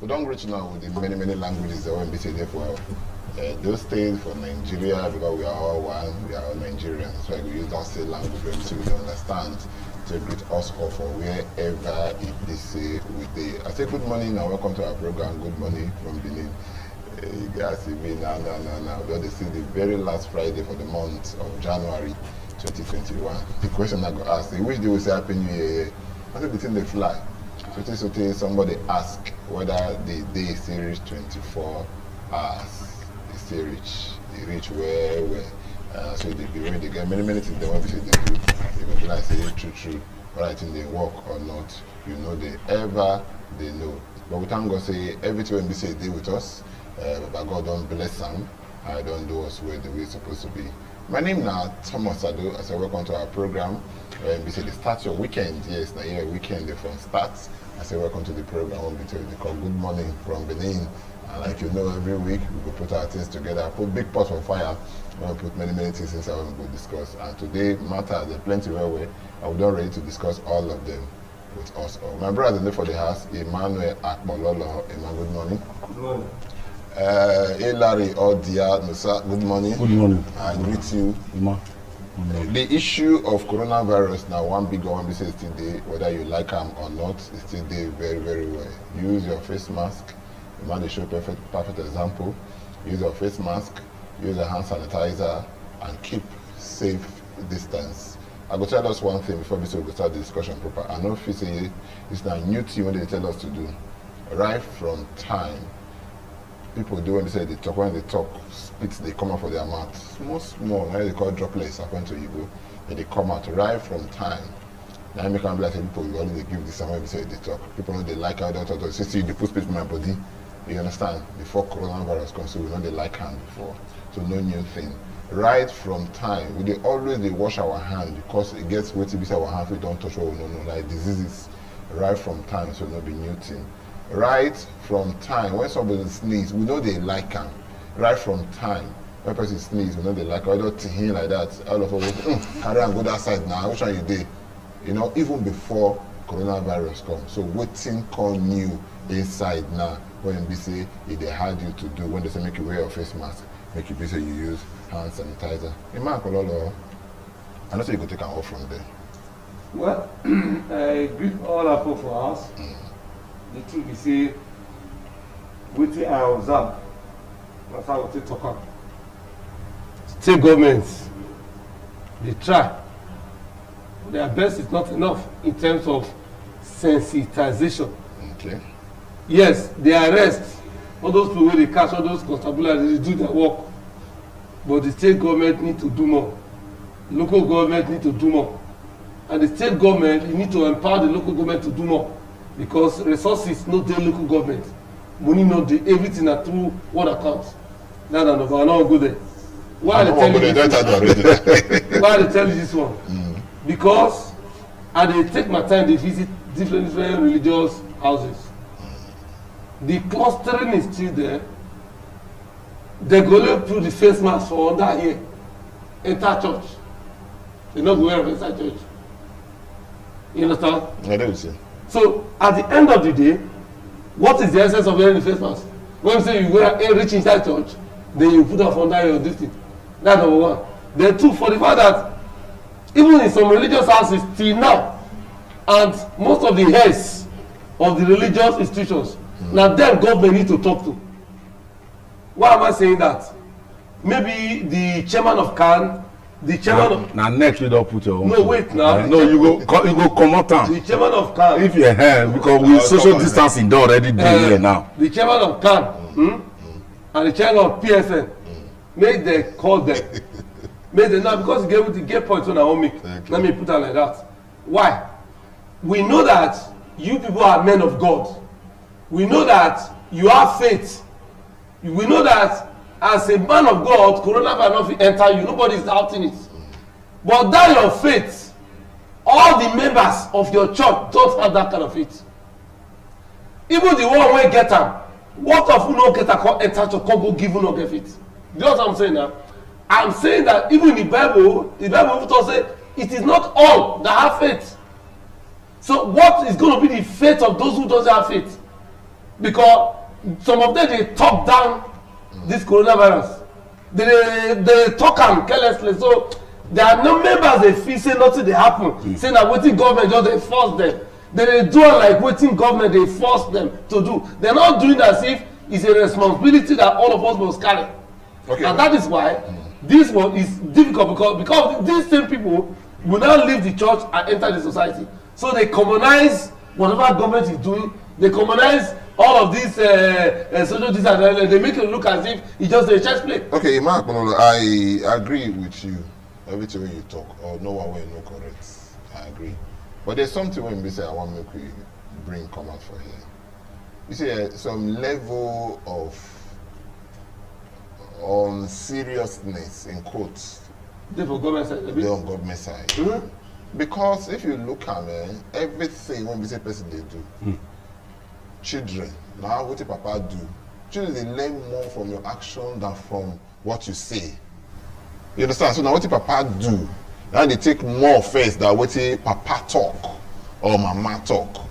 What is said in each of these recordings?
We don't reach now with the many languages that we say there for those states for Nigeria because we are all one, we are all Nigerians. So we use that same language so we understand to greet us all for wherever it is say we day. I say good morning and welcome to our program. Good morning from Benin. You guys see me now. But this is the very last Friday for the month of January 2021. The question I got asked, which day we say Happy New Year? I think between the fly. So somebody ask whether the day still reach 24 hours. They still reach where. So they get many things they want to say they do. They go be like say true. But I think they work or not. You know they know. But we thank God say everything when we say they with us. But God don't bless them. I don't do us where the way it's supposed to be. My name now Thomas Ado. I say welcome to our program. We say the start your weekend. Yes, now here weekend from starts. I say welcome to the program. We call good morning from Benin. And like you know, every week we will put our things together. Put big pots of fire. We will put many things inside we will discuss. And today matter there's plenty where I'm not ready to discuss all of them with us all. My brother for the house, Emmanuel Akbololo. Emmanuel, good morning. Good morning. Larry Odia Nusa, good morning. Good morning. I greet you. The issue of coronavirus now, one big one, we say still there, whether you like them or not, it's still there very well. Use your face mask. The man they show perfect example. Use your face mask, use a hand sanitizer, and keep safe distance. I go tell us one thing before we start the discussion proper. I know if you say it's not a new thing when they tell us to do. Right from time, people do when they talk, spits they come out for their mouth. Small, now they call droplets according to Igbo. And they come out right from time. Now I can be like people you only give this when they talk. People know they like how they talk. See, they put spit in my body. You understand? Before coronavirus comes, so we know they like hand before. So no new thing. Right from time, we always wash our hand because it gets wet beside our hand if we don't touch what we don't know, like diseases. Right from time, so no be new thing. Right from time, when somebody sneezes, we know they like them. Right from time, when a person sneezes, we know they like it. I don't think like that. All of us carry and go that side now. Which one you did? You know, even before coronavirus comes. So waiting call new inside now. When we say if they had you to do, when they say make you wear your face mask, make you say you use hand sanitizer. I know say you go take an off from there. Well, I greet all our people for us. The truth is say, wetin I observe, that's how we talk about. State governments, they try. Their best is not enough in terms of sensitization. Okay. Yes, they arrest all those people they catch, all those constabularies, they do their work. But the state government need to do more. Local government need to do more. And the state government, you need to empower the local government to do more. Because resources not the local government. Money not the everything are through what accounts. No, I don't go there. Why they tell you this one? Why they tell you this one? Because I they take my time, they visit different religious houses. The clustering is still there. They go put the face mask for under here. Enter church. They not go wear inside church. You understand? I don't see. So at the end of the day, what is the essence of wearing the face mask? When you say you wear reach inside church, then you put up under your this thing. That's number one. Then two, for the fact that even in some religious houses till now, and most of the heads of the religious institutions, now them government need to talk to. Why am I saying that? Maybe the chairman of CAN, the chairman of... Now next we don't put your own. No, wait now. No, you go come out town. The chairman of CAN. If you're here, because we social distancing don't already do here now. The chairman of CAN and the chairman of PSN, make they call them. Make them now, because you get points on our own make. Let me put it like that. Why? We know that you people are men of God. We know that you have faith. We know that as a man of God, coronavirus will enter you. Nobody is doubting it. But that your faith, all the members of your church don't have that kind of faith. Even the one wey get am, what of who no get am come enter church come go give who no get faith? You know what I'm saying now? I'm saying that even in the Bible talk say it is not all that have faith. So what is going to be the faith of those who don't have faith? because some of them dey talk down this coronavirus. They talk am carelessly, so their no members dey feel say nothing dey happen. Say na wetin government just dey force them. They dey do am like wetin government dey force them to do. They're not doing as if it's a responsibility that all of us must carry. Okay. And that is why this one is difficult because these same people will now leave the church and enter the society. So they commonize whatever government is doing. They commonize all of these social disadvantages. They make it look as if it's just a chess play. Okay, Mark, I agree with you. Everything when you talk, or no one way no correct. I agree. But there's something when we say I want to make we bring come out for here. You see, some level of seriousness in quotes. They for government side. They on government side. Mm-hmm. Because if you look at everything when we say person they do. Children, now what your papa do? Children they learn more from your action than from what you say. You understand? So now what your papa do? Now they take more first than what your papa talk or mama talk.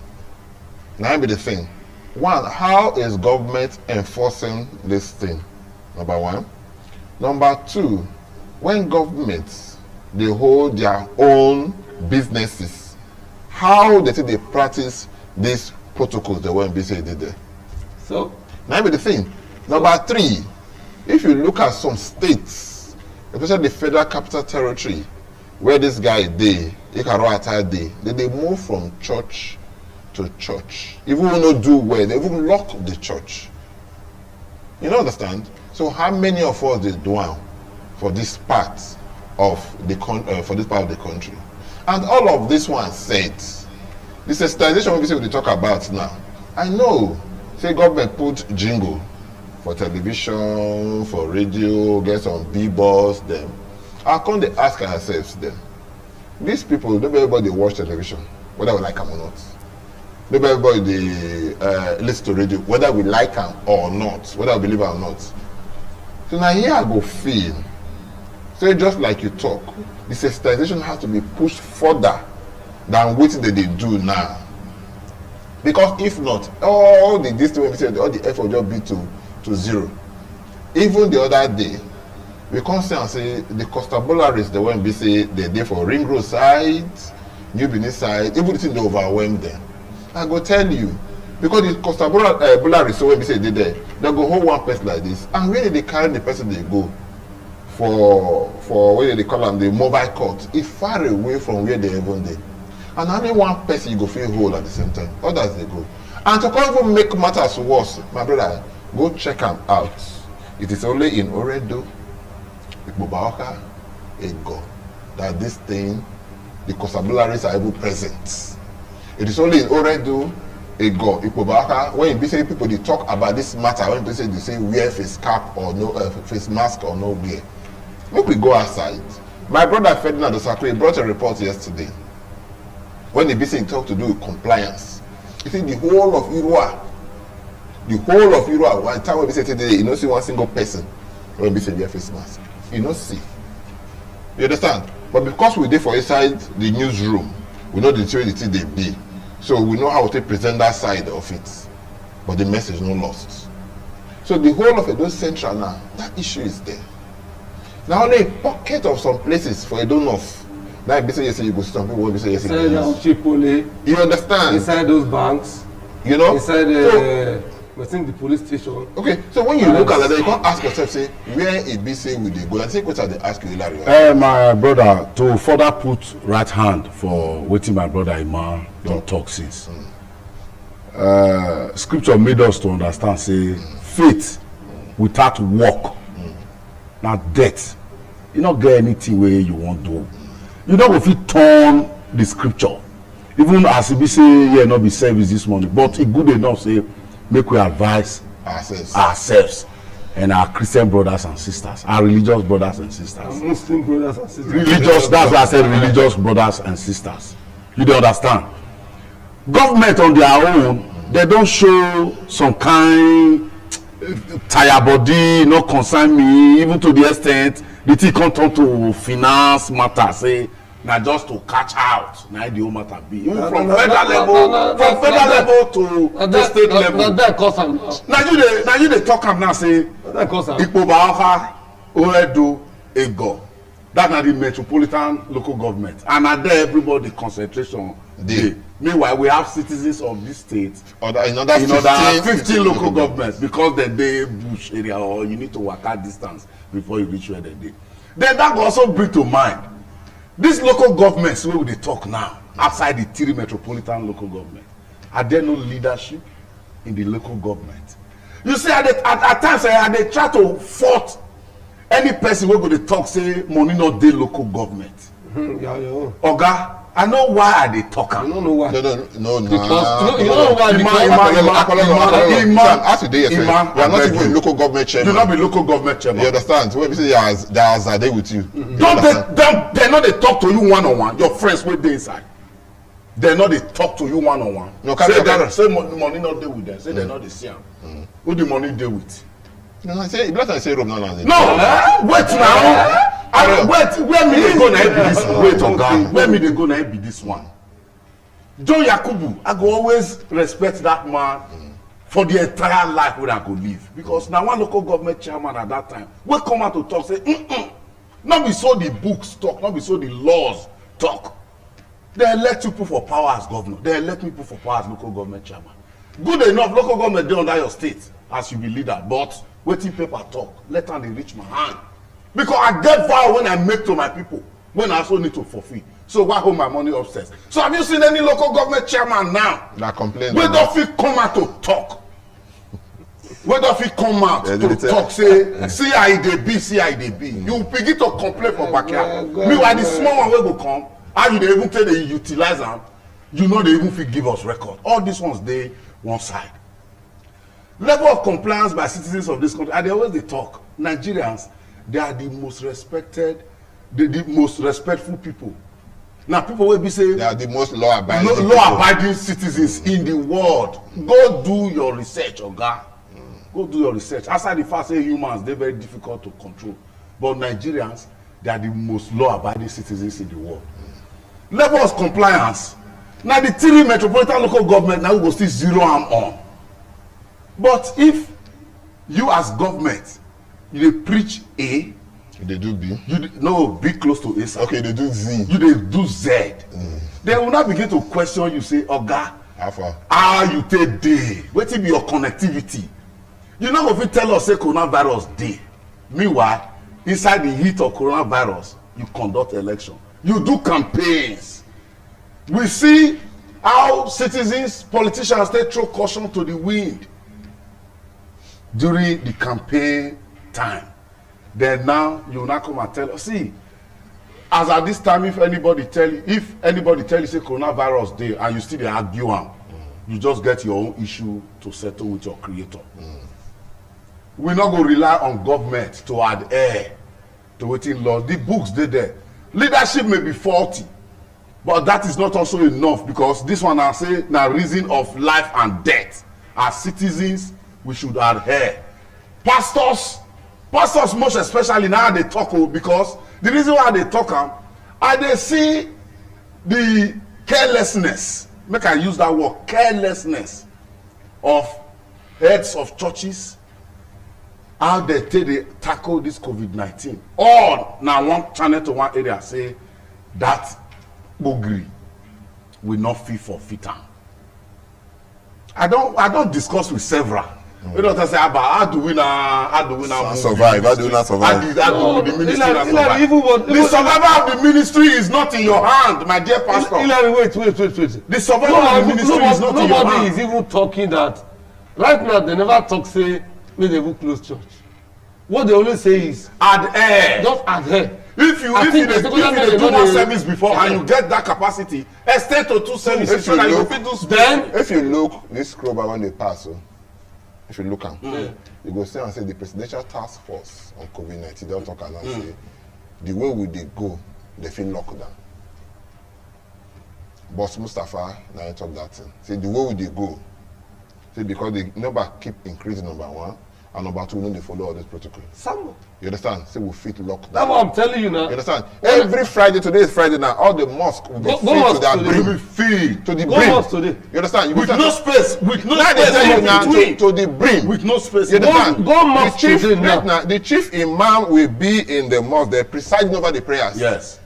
Now be the thing. One, how is government enforcing this thing? Number one. Number two, when governments they hold their own businesses, how they say they practice these protocols the way BC did there. So now be the thing. Number three, if you look at some states, especially the Federal Capital Territory, where this guy they move from church to church. Even when they do well, they even lock the church. You know, understand? So how many of us they do for this part of the country? And all of this one said, this sensitization we say we talk about now. I know, say government put jingle for television, for radio, get some billboards, them. How come they ask ourselves then? These people, not everybody watch television, whether we like them or not. Not everybody they listen to radio, whether we like them or not, whether we believe them or not. So now here I go feel. So just like you talk, the sensitization has to be pushed further than what they do now. Because if not, all the distance, all the effort just be to zero. Even the other day, we come say and say the constabularies the one be say they there for Ring Road side, New Benin side, even the thing they overwhelm them. I go tell you, because the constabularies so when we say they there, they go hold one person like this, and where they carry the person they go for where they call them the mobile court, it's far away from where they even there. And only one person you go feel whole at the same time. Others they go. And to come even make matters worse, my brother, go check them out. It is only in Oredo, Ikpobaoka, Ego, that this thing, the constabularies are able present. It is only in Oredo, Ego, Ikpobaoka, when you say people they talk about this matter, when they say wear face cap or no face mask or no wear. Make we go outside. My brother Ferdinand Osakwe brought a report yesterday. When the BC talk to do with compliance, you see the whole of Irua, one time when we say today, you don't see one single person when we say wear face mask. You don't see. You understand? But because we did for inside the newsroom, we know the thing they be. So we know how to present that side of it. But the message no lost. So the whole of Edo Central now, that issue is there. Now only a pocket of some places for Edo North. Now if you say you go some people will say yes. You understand? Inside those banks. You know? Inside I think the police station. Okay, so when you look at that, you can't ask yourself, say, where it be say with the go? And say what they ask you, Hilary. My brother, to further put right hand for waiting my brother Iman don't talk since. Scripture made us to understand, say, faith without work, not death. You don't get anything where you want to do. You don't if you turn the scripture. Even as if we say, yeah, not be service this morning, but it good enough say, make we advise ourselves and our Christian brothers and sisters, our religious brothers and sisters. Muslim brothers and sisters. Religious, that's why I said religious brothers and sisters. You don't understand? Government on their own, they don't show some kind tire body, not concern me, even to the extent the thing come turn to finance matter, say na just to catch out na the whole matter be even from federal level to state level na that cause am na you dey talk am now say that cause am Ikpoba Awka Oredo Ego that na the metropolitan local government and na there everybody concentration dey meanwhile we have citizens of this state in other 15 local governments because dem dey bush area or you need to waka distance before you reach where dem dey. Then that go also bring to mind these local governments wey we dey talk now outside the 3 metropolitan local government, are there no leadership in the local government? You see at times I dey try to fault any person wey go dey talk say money no dey local government. Oga, I know why I dey talk am. I don't know why. No. Because you know why? As you dey yesterday, you are not even local government chairman. You no be local government chairman. You understand? When we say they are Zade with you. They no dey talk to you one on one. Your friends wey dey inside. They no dey talk to you one on one. No, say money no dey with them. Say they no dey see am. Who the money dey with? No, say you better say Rob no land. No, wait now. Wait, where me dey go na be this? Wait, Oga, where me dey go na be this one? John Yakubu, I go always respect that man for the entire life wey I go live because na one local government chairman at that time wey come out to talk say no be so the books talk, no be so the laws talk. They elect people for power as governor, they elect people for power as local government chairman. Good enough, local government dey under your state as you be leader, but wetin paper talk, let am dey reach my hand. Because I get vow when I make to my people, when I also need to fulfill. So why hold my money upstairs? So have you seen any local government chairman now? That complain. Where don't fit come out to talk? Where don't fit come out to talk? Say, see how they be, see how they be. You begin to complain for backyard. Meanwhile, the small one will go come. How you dey even tell they utilize them? You know they even fit give us record. All these ones they one side. Level of compliance by citizens of this country, and they always they talk. Nigerians, they are the most respected, the most respectful people. Now people will be saying they are the most law-abiding citizens in the world. Go do your research, Oga. Go do your research. Outside the fact say humans, they're very difficult to control. But Nigerians, they are the most law-abiding citizens in the world. Level of compliance. Now the 3 metropolitan local government now we go still zero arm on. But if you as government, you dey preach A, they do B. No, B close to A. Sir. Okay, they do Z. You dey do Z. They will not begin to question you. Say, Oga, how you take dey? Wetin be your connectivity? You no go fit tell us say coronavirus dey. Meanwhile, inside the heat of coronavirus, you conduct election. You do campaigns. We see how citizens, politicians, they throw caution to the wind during the campaign time. Then now you now come and tell us, see, as at this time, if anybody tell you say coronavirus dey and you still dey argue am, you just get your own issue to settle with your creator. We not go rely on government to adhere to wetin law. The books dey there. Leadership may be faulty, but that is not also enough because this one I say na reason of life and death. As citizens, we should adhere. Pastors most especially now they talk because the reason why they talk and they see the carelessness, make I use that word, carelessness of heads of churches, how they take they tackle this COVID-19. All now one channel to one area say that bogri will not fit for fitter. I don't discuss with several. We don't say about how do we now survive? How do we not survive? How do the ministry not survive? The survival of the ministry is not in your hand, my dear pastor. Wait. The survival of the ministry is not in your hand. Nobody is even talking that. Right now, they never talk say when they will close church. What they always say is adhere. Just adhere. If you do one service before and you get that capacity, extend to 2 services so that you fit do. Then if you look this scroll by when they pass, so if you look am, you go see and say the presidential task force on COVID-19 don talk and say the way we dey go, they feel locked down. Boss Mustapha now talk that thing. Say the way we dey go, say because the number keep increasing, number one, and number two, we know they follow all this protocol. Some. You understand? Say we fit lock That's down. what I'm telling you now. You understand? Every Friday, today is Friday now, all the mosques will be Go filled to mosque their today. brim. Will be filled. To the Go brim. mosque today. You understand? You With understand? no space. With no Now they space tell you in now between. to the brim. With no space. You in understand? Go mosque the chief, today now. now, the chief imam will be in the mosque, they're presiding over the prayers. Yes.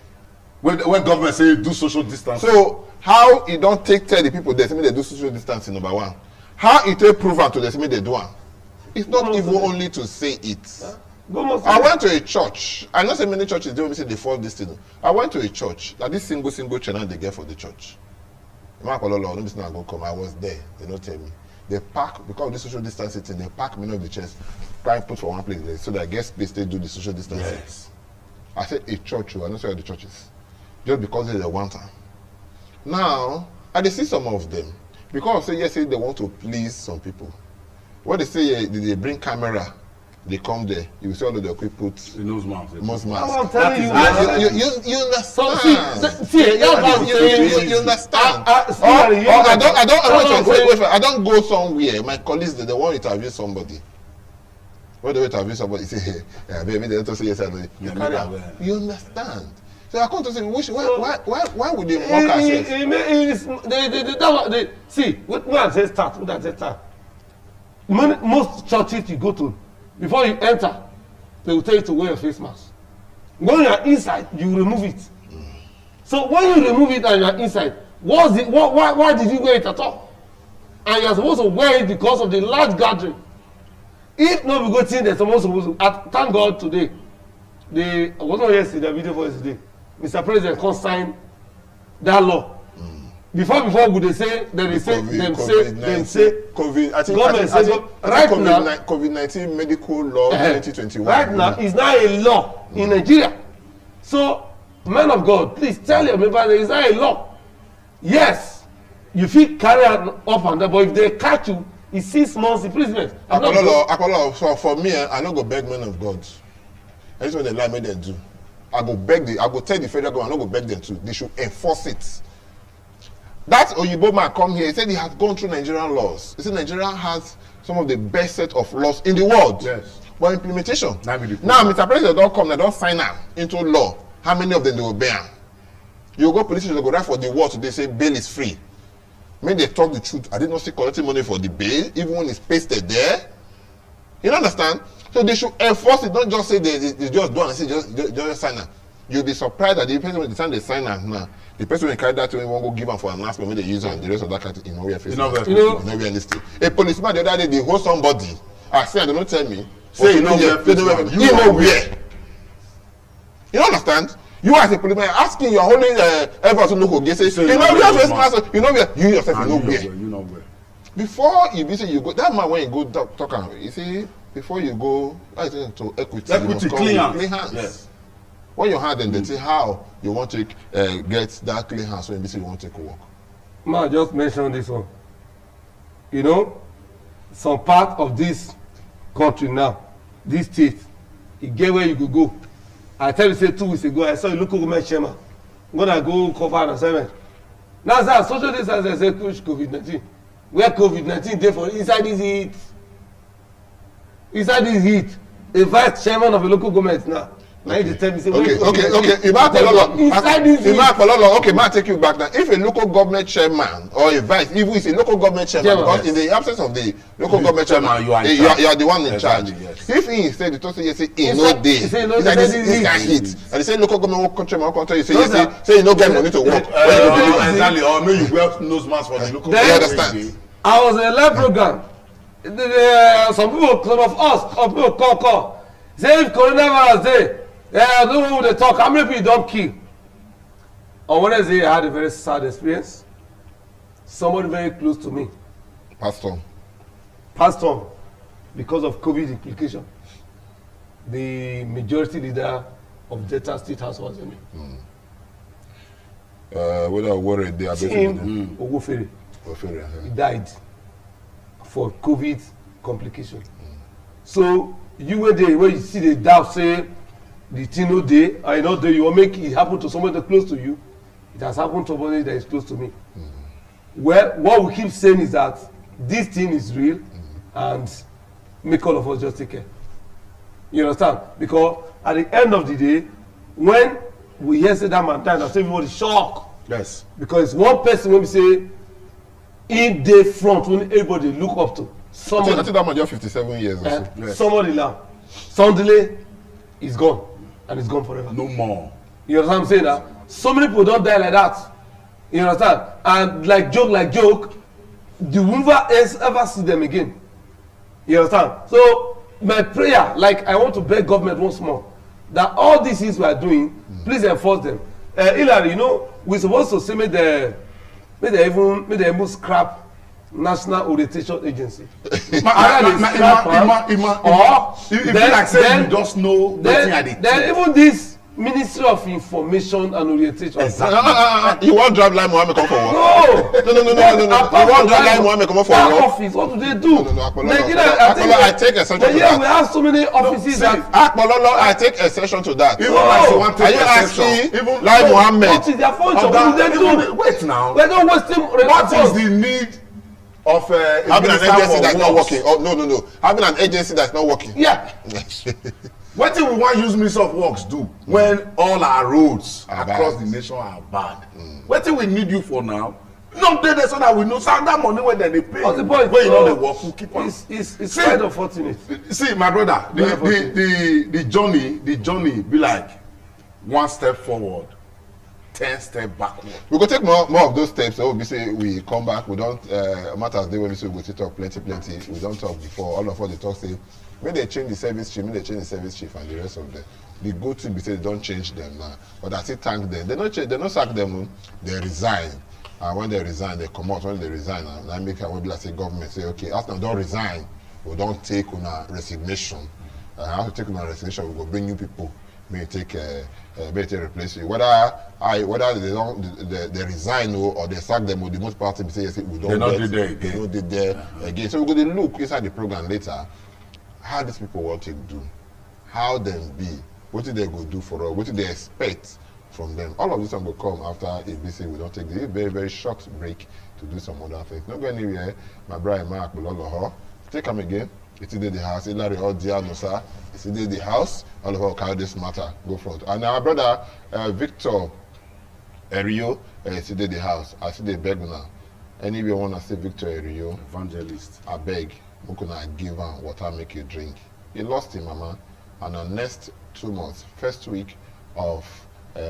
When government say do social distance. So how it don't take tell the people they say make they do social distancing, number one. How it will prove am to they say make they do am. It's not even only to say it. Go mosque I today. went to a church. I know so many churches don't say they follow this thing. I went to a church that this single channel they get for the church. I go come. I was there. They don't tell me. They pack because of the social distancing thing. They pack many of the chairs, try and put for one place there, so that guest space they do the social distancing. Yes. I said a church. I don't say all the churches, just because they want time. Now I dey see some of them because say yes, say they want to please some people. When they say they bring camera, they come there. You will see all of the equipment The nose mask. most That's what masks. I'm telling you. That now. is You So understand? see, that's what I'm saying. You understand? See, you I don't go somewhere. My colleagues, they want to interview somebody. When they interview somebody, say, yeah, baby, they don't say yes, I know. You carry am. You understand? So I come to say, why would they mock ourselves? See, when I say start, most churches you go to, before you enter, they will tell you to wear your face mask. When you are inside, you remove it. So when you remove it and you are inside, why did you wear it at all? And you are supposed to wear it because of the large gathering. If not, we go think they're supposed to. Thank God today. I was not yesterday, the video for yesterday. Mr. President can't sign that law. Before would they say COVID. I think right now COVID-19 medical law 2021. Right now it's not a law in Nigeria. So men of God, please tell your members there is not a law. Yes, you fit carry up and down, but if they catch you, it's 6 months imprisonment. Apollo, so for me, I no go beg men of God. I just want to lie, make them do. I go tell the federal government, I no go beg them to. They should enforce it. That Oyibo man come here, he said he has gone through Nigerian laws. He said Nigeria has some of the best set of laws in the world. Yes. But implementation. Now Mr. President don't come, they don't sign am into law. How many of them they will bear? You go police station, they go write for the wall today, say bail is free. When they talk the truth, I did not see collecting money for the bail, even when it's pasted there. You understand? So they should enforce it, not just say they just do and say just sign am. You'll be surprised that the person when the time they sign am now, the person will carry that to him won't go give am for an announcement when they use and the rest of that kind of thing. Wear face. You know, realistic. A policeman the other day they hold somebody. I say they don't tell me. Say you know where. You understand? You as a policeman asking your holding ever to look again say you know where face mask. You know where you yourself you know where. You know where. Before you be say you go that man when you go talk am you see before you go I say to equity you must come clean with clean hands. Yes. When your hand and they say how you want to get that clean hands when you want to take a walk. Ma just mention this one. You know, some part of this country now, this state, e get where you could go. I tell you say 2 weeks ago, I saw a local government chairman. I'm gonna go cover an assignment. Now sir, social distance I say push COVID-19. Where COVID-19 dey for inside this heat. Inside this heat, a vice chairman of a local government now. Now you tell me say okay. Okay, ma take you back now. If a local government chairman or a vice, even if it's a local government chairman, because in the absence of the local government chairman, you are the one in charge. Yes. If he instead you say yes, he no dey. It's like this can hit. And they say local government chairman come tell you say yes, say you no get money to work. Exactly. Or maybe you wear nose mask for the local government. You understand? I was in a live program. Some of us call. Say if coronavirus dey. I don't know who they talk. How many people don't kill? On Wednesday, I had a very sad experience. Somebody very close to me passed on because of COVID implication. The majority leader of Delta State House was in me. Whether worried they are Tim Ogufere. He died for COVID complication. So you were there where you see the doubt say the thing no dey I know dey you wan make it happen to somebody close to you. It has happened to somebody that is close to me. Well, what we keep saying is that this thing is real and make all of us just take care. You understand? Because at the end of the day, when we hear say that man died, I say everybody shock. Yes. Because it's one person when we say in the front when everybody look up to. Somebody. I think that man just 57 years or so. Yes. Somebody now. Suddenly, he's gone. And it's gone forever. No more. You understand what I'm saying now? So many people don't die like that. You understand? And like joke, you will never ever see them again. You understand? So my prayer, like I want to beg government once more, that all these things we are doing, please enforce them. Hillary, you know, we're supposed to say may they even scrap National Orientation Agency. If you like saying you just know then even this Ministry of Information and Orientation. Exactly. You want drive Lai Mohammed come for work? No. You want drive Lai Mohammed come for work? Office, what do they do? Nigeria, I take exception to that. We have so many offices I take exception to that. Even like you want to take exception. Even Lai Mohammed. What is their function? What do they do? Wait now. They don't waste him. What is the need of having an agency that's not working? Oh no. Having an agency that's not working. Yeah. What do we want use Ministry of Works do when all our roads across the nation are bad? What do we need you for now? No, they so that we know that money when they pay. What's the point? When you know they work, we keep on. It's kind of fortunate. See, my brother, the journey be like 1 step forward, 10 steps backward. We go take more of those steps. So we say we come back. We don't matters day when we say we go talk plenty. We don't talk before. All of us they talk say when they change the service chief, and the rest of them. The good thing be say they don't change them now. But I still thank them. They don't sack them. They resign. And when they resign, they come out. When they resign, and I make a be like say government say, okay, after they don't resign, we don't take on a resignation. After taking on a resignation, we go bring new people. May take replace you. Whether they don't they resign or they sack them, or the most part say yes, we don't. They don't did there again. So we're going to look inside the program later. How these people want to do, how them be, what do they go do for us, what do they expect from them. All of this will come after ABC. We don't take the very, very short break to do some other things. Not go anywhere. My brother Mark Buloloho. Take him again. It's in the house. Hillary Odianosa. It's in the house. All of us carry this matter. Go front. And our brother Victor Erio is in the house. I see the beg now. Anybody want to say Victor Erio? Evangelist. I beg. I'm gonna give him water, make you drink. He lost him, mama. And the next 2 months, first week of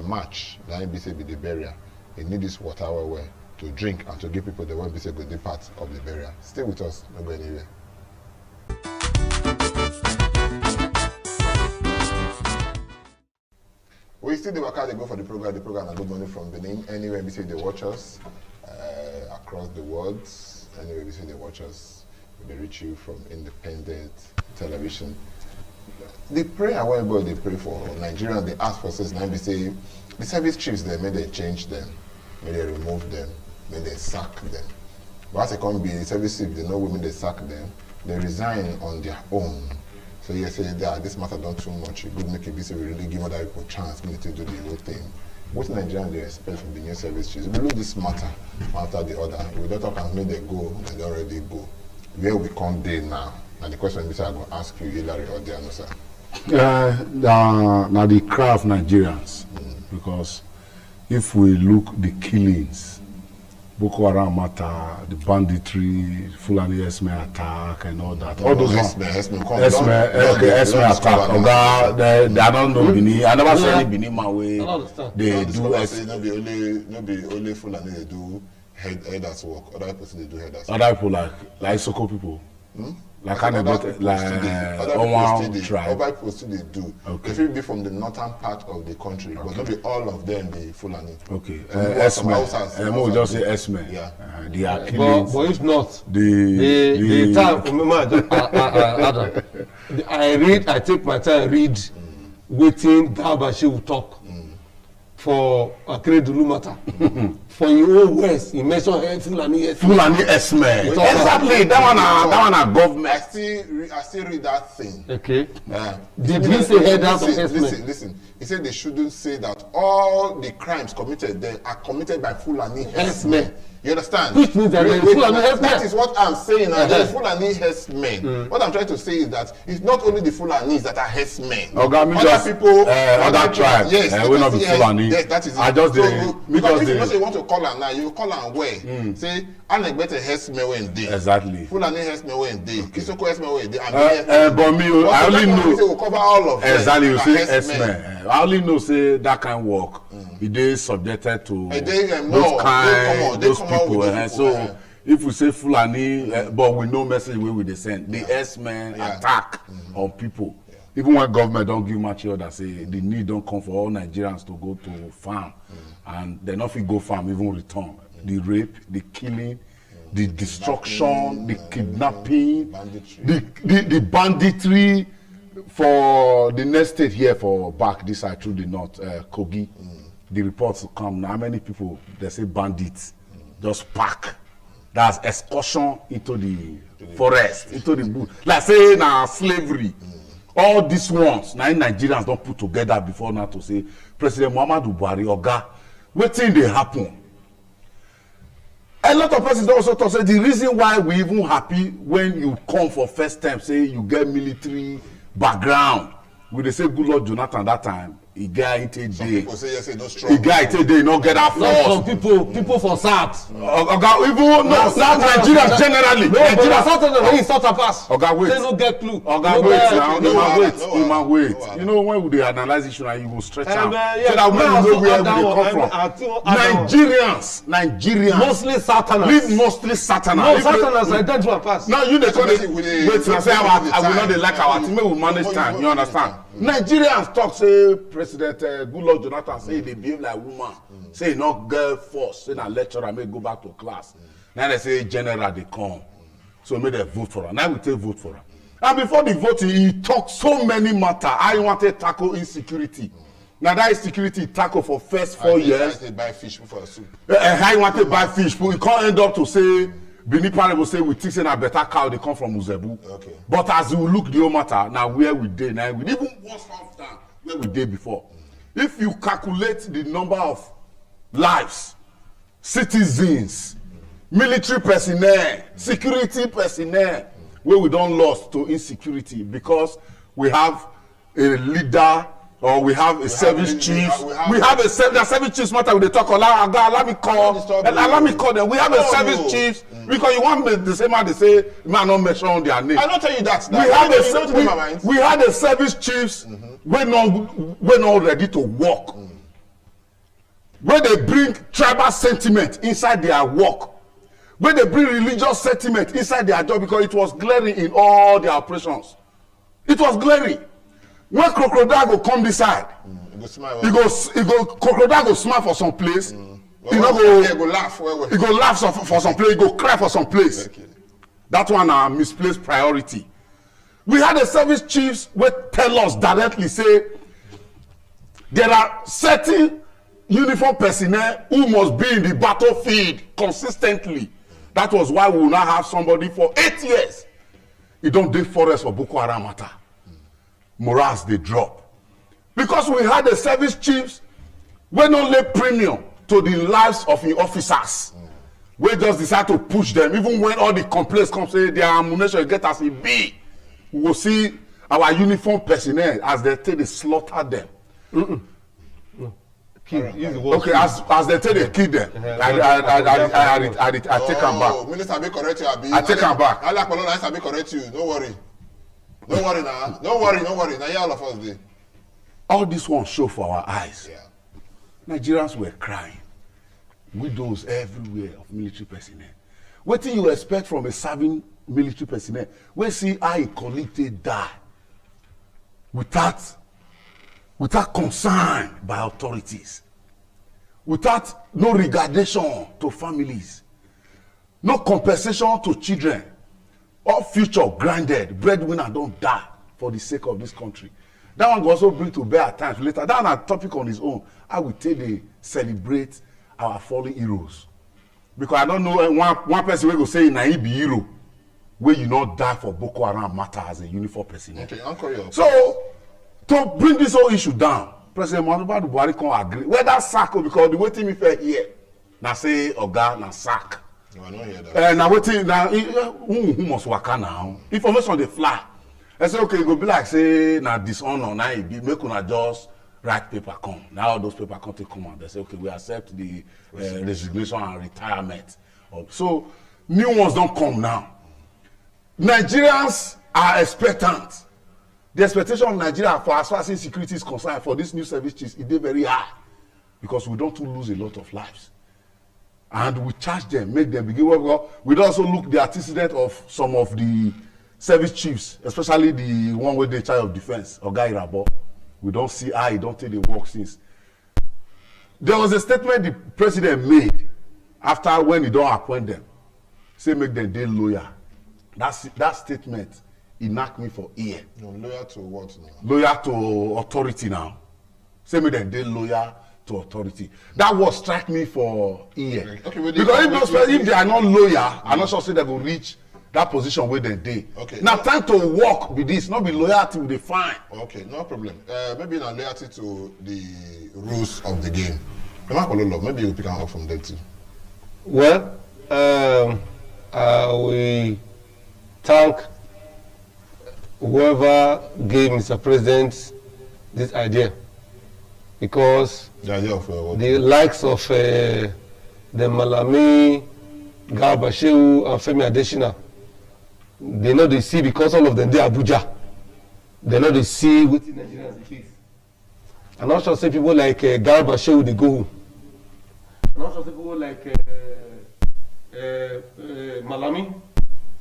March, the NBC be the burial. He need this water well to drink and to give people the one NBC good part of the burial. Stay with us, don't go anywhere. We still the worker they go for the program and good morning from Benin. Anywhere we see they watch us across the world. Anywhere we see they watch us. They reach you from independent television. The prayer wherever they pray for Nigeria, they ask for says now we say the service chiefs there, may they change them, may they remove them, may they sack them. But as they come be the service chiefs, they know women they sack them, they resign on their own. So you say that this matter done too much, you could make it be so we really give other people chance, we need to do the whole thing. What Nigerians they expect from the new service chiefs? We look this matter after the other. We don't talk and make they go, they already go. Where we come there now, and the question is I'm going to ask you, Hillary Odianosa. Now the cry of Nigerians, because if we look the killings, Boko Haram matter, the banditry, Fulani Esme attack, and all that. All those Esme attack. They are not no Bini. I never saw any Bini man way. They do. Not be only Fulani they do. Headers work. Other people they do headers. Other people like Soko people. Like other people still they do. Okay. They will be from the northern part of the country, but not be all of them be Fulani. Okay. Esme. We just say Esme. Yeah. They are killing. But if not, the time. I take my time read waiting Dabashi will talk. For Akeredolu matter for your own words he mention Fulani Esme. Exactly, that one are government. I still read that thing. Okay. Did he say headers of Esme? Listen. He said they shouldn't say that all the crimes committed there are committed by Fulani herdsmen. You understand? Which means that Fulani herdsmen. That is what I'm saying. The Fulani herdsmen. What I'm trying to say is that it's not only the Fulanis that are herdsmen. Other people, other tribes. Yes, we not be Fulani. Yes, that is. I just because if you know say you want to call her now, you call her where? Say, Anegbete herdsmen when they. Exactly. Fulani herdsmen when they. Kisoko herdsmen when they. But me, I only know. Will cover all of them. Exactly, you say herdsmen. I only know say that kind of work. It is subjected to those people. So if we say Fulani, but we know message where we they send the herdsmen attack on people. Even when government don't give much order, say the need don't come for all Nigerians to go to farm, and they not fit go farm even return. The rape, the killing, the destruction, the kidnapping, the banditry. For the next state here for back this side through the north, Kogi, the reports come now. How many people they say bandits just pack? That's excursion into the forest, into the bush. Like say now slavery. All these ones now Nigerians don't put together before now to say President Muhammadu Buhari Oga, wetin dey happen? A lot of persons also talk say the reason why we even happy when you come for first time, say you get military background. We dey say good Lord Jonathan that time he get it a day. People say yes, no strong. He get it a day, no get that force. Some people for South. Oga, even not Nigerians generally. Nigerians South when he start to pass. Oga, wait. They no get clue. Oga, wait. You know when we dey analyze issue and you go stretch out. So that we know where we dey come from. Nigerians. Mostly Southerners. Leave mostly Southerners. No, Southerners identify pass. Now you dey call it. Wait, I say I will not dey like our team. We manage time. You understand? Nigerians talk say President Goodluck Jonathan say they behave like woman, say not girl force, say na lecturer may go back to class. Now they say general they come, so may they vote for her. Now we take vote for her. And before the voting, he talked so many matter. I wanted to tackle insecurity. Now that insecurity tackle for first 4 years. I buy fish for soup. I wanted to buy fish, but he can't end up to say. Benin Party will say we think say a better cow they come from Uzebu. Okay. But as we look the whole matter, now where we did, now we even worse off than where we did before. If you calculate the number of lives, citizens, military personnel, security personnel, where we don't lost to insecurity because we have a leader or we have a service chief. We have a service chiefs matter with the talk. Allow me call them. We have a service chiefs because you want the same man they say man not mention their name. I don't tell you that. We had a service chiefs we're not ready to work. When they bring tribal sentiment inside their work, when they bring religious sentiment inside their job because it was glaring in all their operations. It was glaring. When crocodile go come this side, he go crocodile go smile for some place. He go laugh. He go laugh for some place. He go cry for some place. Okay. That one are misplaced priority. We had a service chiefs who tell us directly say there are certain uniform personnel who must be in the battlefield consistently. That was why we will not have somebody for 8 years. He don't dig forest for Boko Haram matter. Morals they drop because we had the service chiefs when only premium to the lives of the officers. We just decide to push them even when all the complaints come say their ammunition get as it be. We will see our uniform personnel as they take they slaughter them. Okay, as they take they kill them. I take them back. Minister be correct you. I take them back. I like Minister be correct you. Don't worry. Don't worry now. Don't worry. Now all of us there. All this one show for our eyes. Yeah. Nigerians were crying. Widows everywhere of military personnel. What do you expect from a serving military personnel? We see how a colleague die without concern by authorities, without no regardation to families, no compensation to children. All future grounded breadwinner don't die for the sake of this country. That one will also bring to bear at times later. That one a topic on his own. How we take they celebrate our fallen heroes. Because I don't know one person wey go say na he be hero wey you not die for Boko Haram matter as a uniform person. Okay, Uncle, your So to bring this whole issue down, President Muhammadu Buhari come agree whether sack or because the wetin me fair here na say oga na sack. No, I don't hear that. Na wetin na who must waka now? Information dey fly. I say okay, e go be like say na dishonor na e be make una just write paper come. Now all those paper come take come out. They say okay, we accept the resignation and retirement. So new ones don come now. Nigerians are expectant. The expectation of Nigeria for as far as security is concerned for this new service chiefs is very high because we don't lose a lot of lives. And we charge them, make them begin work. We also look the antecedent of some of the service chiefs, especially the one with the child of defense, Oga Irabo. We don't see how he don't take the work since. There was a statement the president made after when he don't appoint them. Say make them dey lawyer. That statement he knocked me for ear. No, loyal to what now? Loyal to authority now. Say make them dey lawyer to authority. That word strike me for ear. Okay, because if they are not loyal, I'm not sure say they go reach that position where they dey. Okay. Now time to work with this, not be loyalty with the fine. Okay, no problem. Maybe not loyalty to the rules of the game. Maybe you pick up from there too. Well, we thank whoever gave Mr. President this idea, because the idea of the likes of the Malami, Garba Shehu, and Femi Adesina, they know they see because all of them they Abuja. They know they see what Nigerians face. I'm not sure say people like Garba Shehu they go home. I'm not sure say people like Malami,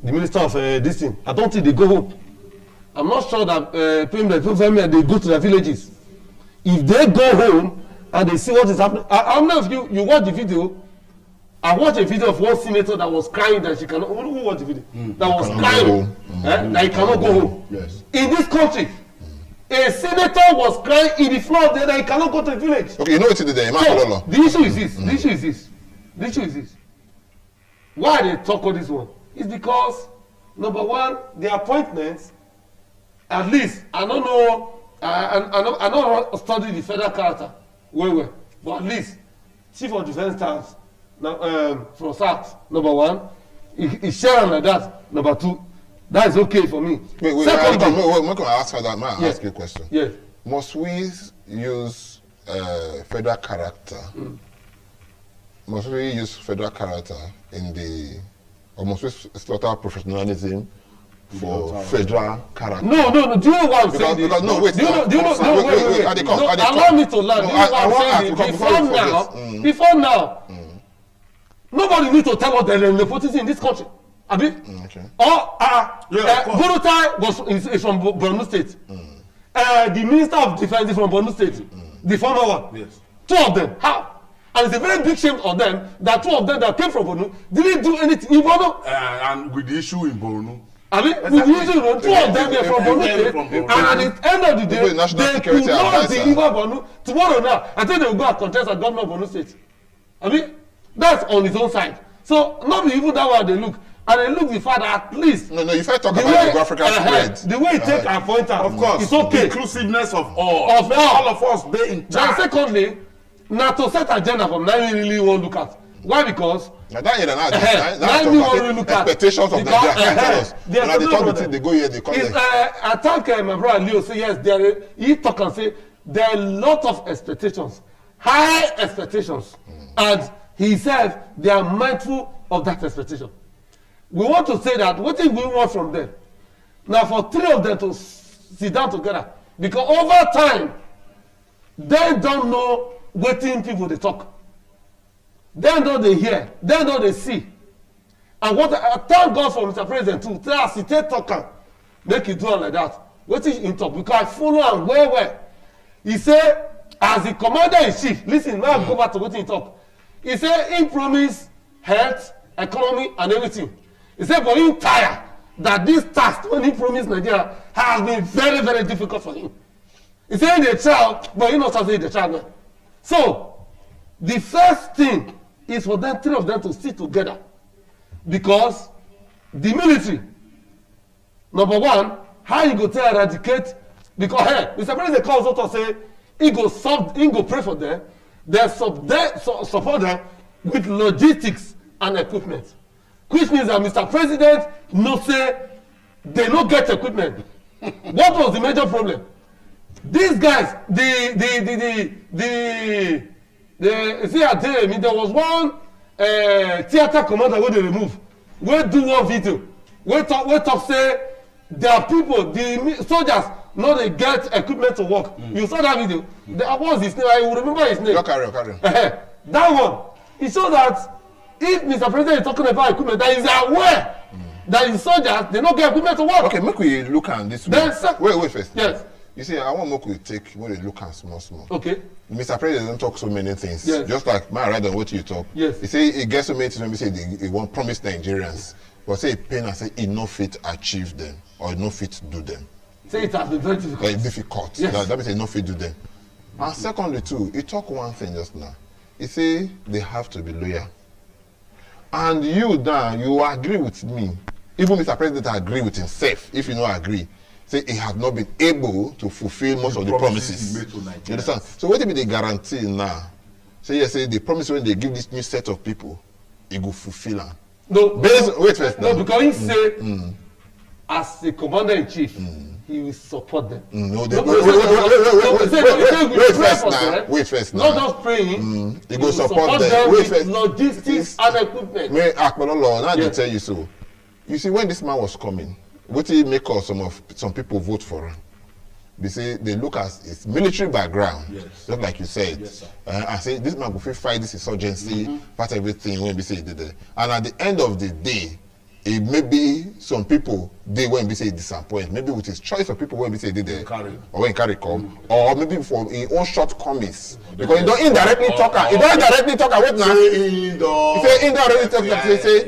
the minister of this thing. I don't think they go home. I'm not sure that Femi they go to their villages. If they go home and they see what is happening, I don't know if you watch the video. I watched a video of one senator that was crying that she cannot. Who watched the video? That was crying that he cannot go home. Yes. In this country, a senator was crying in the floor there that he cannot go to the village. Okay, you know what it is there. So, the issue is this. The issue is this. The issue is this. Why they talk on this one? It's because number one, the appointments. At least I don't know. I don't study the federal character well, but at least chief of defence staff from South, number one, he's sharing like that. Number two, that is okay for me. Wait, I'm going to ask her that. May I ask you a question? Yes. Must we use federal character? Must we use federal character in the, or must we slaughter professionalism for federal character? No. Do you know what I'm saying? Because no, wait. Do you know? Wait. Allow me to learn. Do you know what I'm saying? Before now, nobody need to tell us the nepotism in this country. Abi? Okay. Or Burutai is from Borno State. The Minister of Defense is from Borno State. The former one. Yes. Two of them. How? And it's a very big shame on them that two of them that came from Borno didn't do anything in Borno. And with the issue in Borno. I mean, with the issue, two of them were from Borno State, and at the end of the day, they could not deliver Borno. Tomorrow now, I think they will go and contest as governor of Borno State. I mean, that's on his own side. So, not even that one they look. And they look the fact that at least... No, if I talk about geographical spread. The way you take a pointer, of course, it's okay. Inclusiveness of all. Of all of us, they in charge. Then secondly, now to set agenda from now we really won't look at. Why? Because... Now expectations of Nigeria. Now they talk the they go here, they call it. I thank my brother Leo say yes, he talk and say there are a lot of expectations, high expectations, and he said they are mindful of that expectation. We want to say that what if we want from them? Now for three of them to sit down together, because over time they don't know wetin people they talk. They know they hear, they know they see. And what I thank God for Mr. President too. Tell us he take talk make it do like that. What is in talk? Because I follow him well. He say as the commander in chief, listen, now go back to what he talk. He say he promise health, economy, and everything. He say but he tired that this task when he promised Nigeria has been very, very difficult for him. He say he dey try, but he not say he dey try now. So the first thing is for them, three of them, to sit together, because the military, number one, how you go to eradicate, because hey, Mr. President calls out to say he go pray for them, they support them with logistics and equipment, which means that Mr. President no say they no get equipment. What was the major problem? These guys, the see at there was one theater commander wey dey remove, wey do one video, wey talk say their people, the soldiers, no dey get equipment to work. You saw that video. What was his name? I will remember his name. Carry on. That one, it shows that if Mr. President is talking about equipment, that is aware that the soldiers, they no get equipment to work. Okay, make we look at this Then, way. Wait first. Yes. You see, I want make we take when we look at small. Okay. Mr. President don't talk so many things. Yes. Just like my rather what you talk. Yes. He say he gets so many things when we say he want promise Nigerians, but say he pain and say he no fit achieve them or he no fit do them. Say it has been very difficult. Like difficult. Yes. That means he no fit do them. And secondly too, he talk one thing just now. He say they have to be loyal. And you Dan, you agree with me. Even Mr. President agree with himself. If you no agree, say he has not been able to fulfill most of the promises. You understand? So what will be the guarantee now? Say yes, say the promise when they give this new set of people, he go fulfill them. No. Wait first. No, because he say as the commander in chief, he will support them. Wait first now. Not just praying. He go support them. Wait first. Logistics and equipment. May Akpololo, now they tell you so. You see, when this man was coming, what he make us some people vote for him? They say they look at his military background, just like you said, and say this man will fight this insurgency, fight everything when we say he did it. And at the end of the day, it may be some people they when we say disappoint, maybe with his choice of people when we say they did it, or when carry come, or maybe for his own shortcomings, because he don't indirectly talk. He don't directly talk. Wait now. He say indirectly talk. He say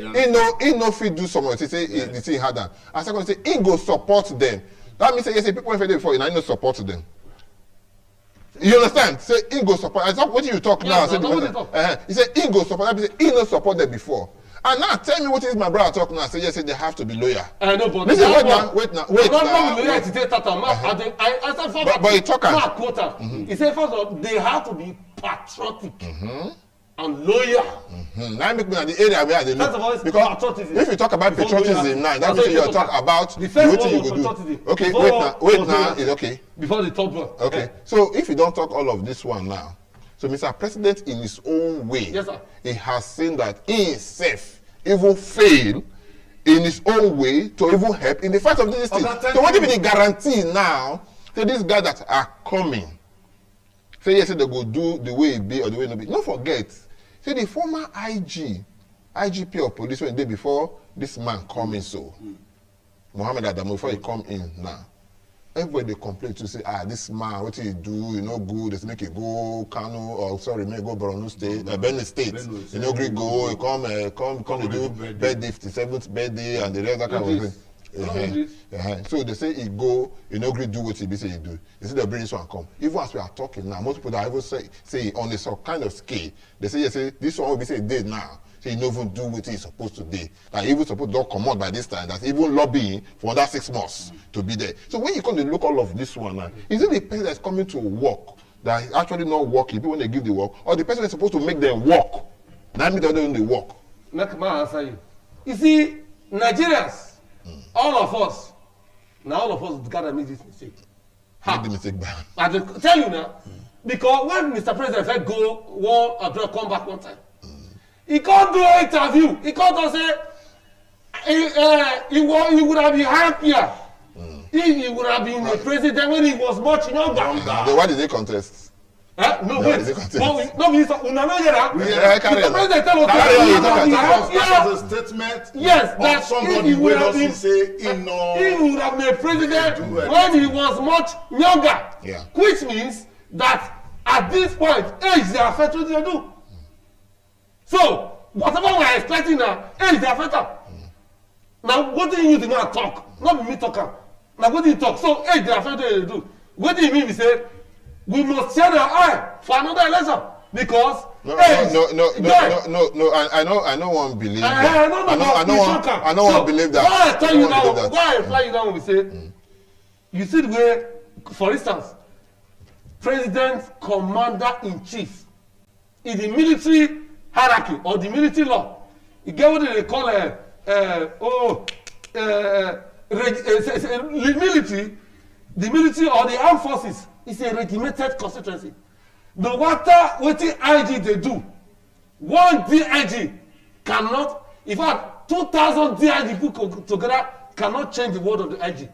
he no fit do something. He say the thing harder. And second, say he go support them. That means say yes, people when before, he no support them. You understand? Say he go support. I talk what you talk now. Say he say he go support. That means he no support them before. And now tell me what is my brother talking now. Say yes, say they have to be loyal. I know, but listen, wait now. But he talk. He said first of all, they have to be patriotic and loyal. Now make me at the area where they look. Because if you talk about patriotism now, that means you talk about the thing you go do. Okay, wait now. It's okay. Before the top one. Okay. So if you don't talk all of this one now, so Mr. President in his own way, he has seen that he himself even fail in his own way to even help in the fight of this thing. So what will be the guarantee now to these guys that are coming? Say yes, say they go do the way it be or the way it not be. Don't forget, say the former IGP of police when day before this man coming so, Mohammed Adamu, before he come in now, everybody they complain to say, this man, what he do, you know, good, let's make it go Kano, or sorry, make go Borno State, Benue State. You know, Greek go, come to do birthday, 57th birthday, and the rest that kind of thing. So they say he go, you know, Greek do what he say he do. They say they bring this one come. Even as we are talking now, most people that even say on this kind of scale, they say, yes, this one will be say did now. So he don't even do what he's supposed to do. That even supposed to come out by this time. That's even lobbying for another 6 months to be there. So when you come to look all of this one now, is it the person that's coming to work that is actually not working, people when they give the work, or the person that's supposed to make them work? That means they're doing the work. Let me answer you. You see, Nigerians, all of us, now all of us gotta make this mistake. Make the mistake back. I tell you now, because when Mr. President said go come back one time, he can't do an interview. He can't say he would have been happier if he would have been the president when he was much younger. Why did they contest? No, wait. No, Minister, Mr. President tell us that was a statement. Yes, that somebody if he would have been, he would have been president when he was much younger. Yeah. Which means that at this point, age they affect what they do. So, whatever we are expecting now, age they affect them. Now, what do you use the man talk? Not me talking. Now, what do you talk? So, age they affect what they do. What do you mean? We say, we must share our eye for another election. Because I know one believe that. I know one believe that. Why I tell you now? Why I tell you now when we say, you see the way, for instance, President Commander-in-Chief in the military hierarchy or the military law, you get what they call the military or the armed forces is a regimented constituency. No matter what the IG they do, one DIG cannot, in fact, 2,000 DIG put together cannot change the word of the IG.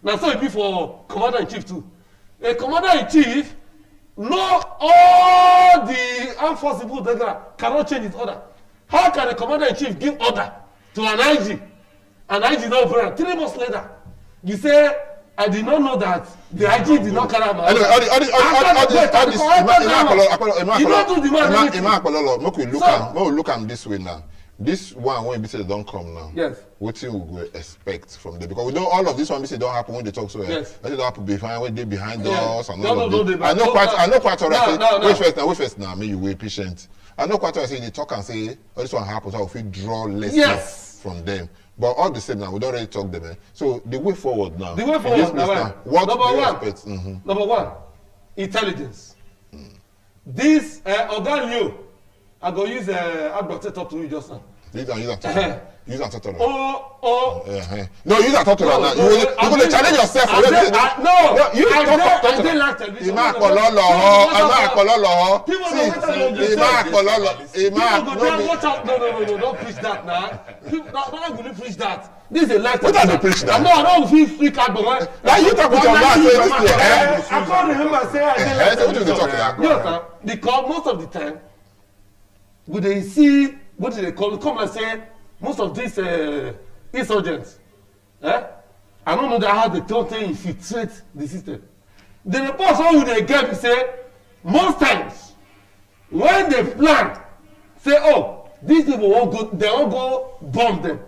Now, so it be for Commander-in-Chief too. A Commander-in-Chief, not all the armed forces put together cannot change its order. How can a Commander-in-Chief give order to an IG? An IG not operate. 3 months later, you say, I did not know that the IG did not carry out my order. Anyway, all this, you don't do the man. Make we look at this way now. This one when BC don't come now. Yes. What you will expect from them? Because we know all of this one BC don't happen when they talk so. Yes. That don't happen behind when they behind us and all no, of this. I know quite alright. Wait first now. May you wait patient. I know quite alright. Say they talk and say, oh, this one happens. I will feel draw lessons from them. But all the same now, we don't really talk them. So the way forward now. The way forward now. What Number one, intelligence. This Oga Leo, I go use Albert to talk to you just now. Use that talk. No, use that talk to now. You going to challenge yourself. No, you talk. I didn't like television. No, don't preach that now. Don't really preach that. This is a life. What are they preach now? I don't feel free card, but now you talk with your mouth. I can't remember saying I didn't like television. Yes, sir. Because most of the time, would they see, what do they call it? Come and say, most of these insurgents, I don't know that how they don't infiltrate the system. The reports all they get is say, most times, when they plan, say, oh, these people won't go, they won't go bomb them.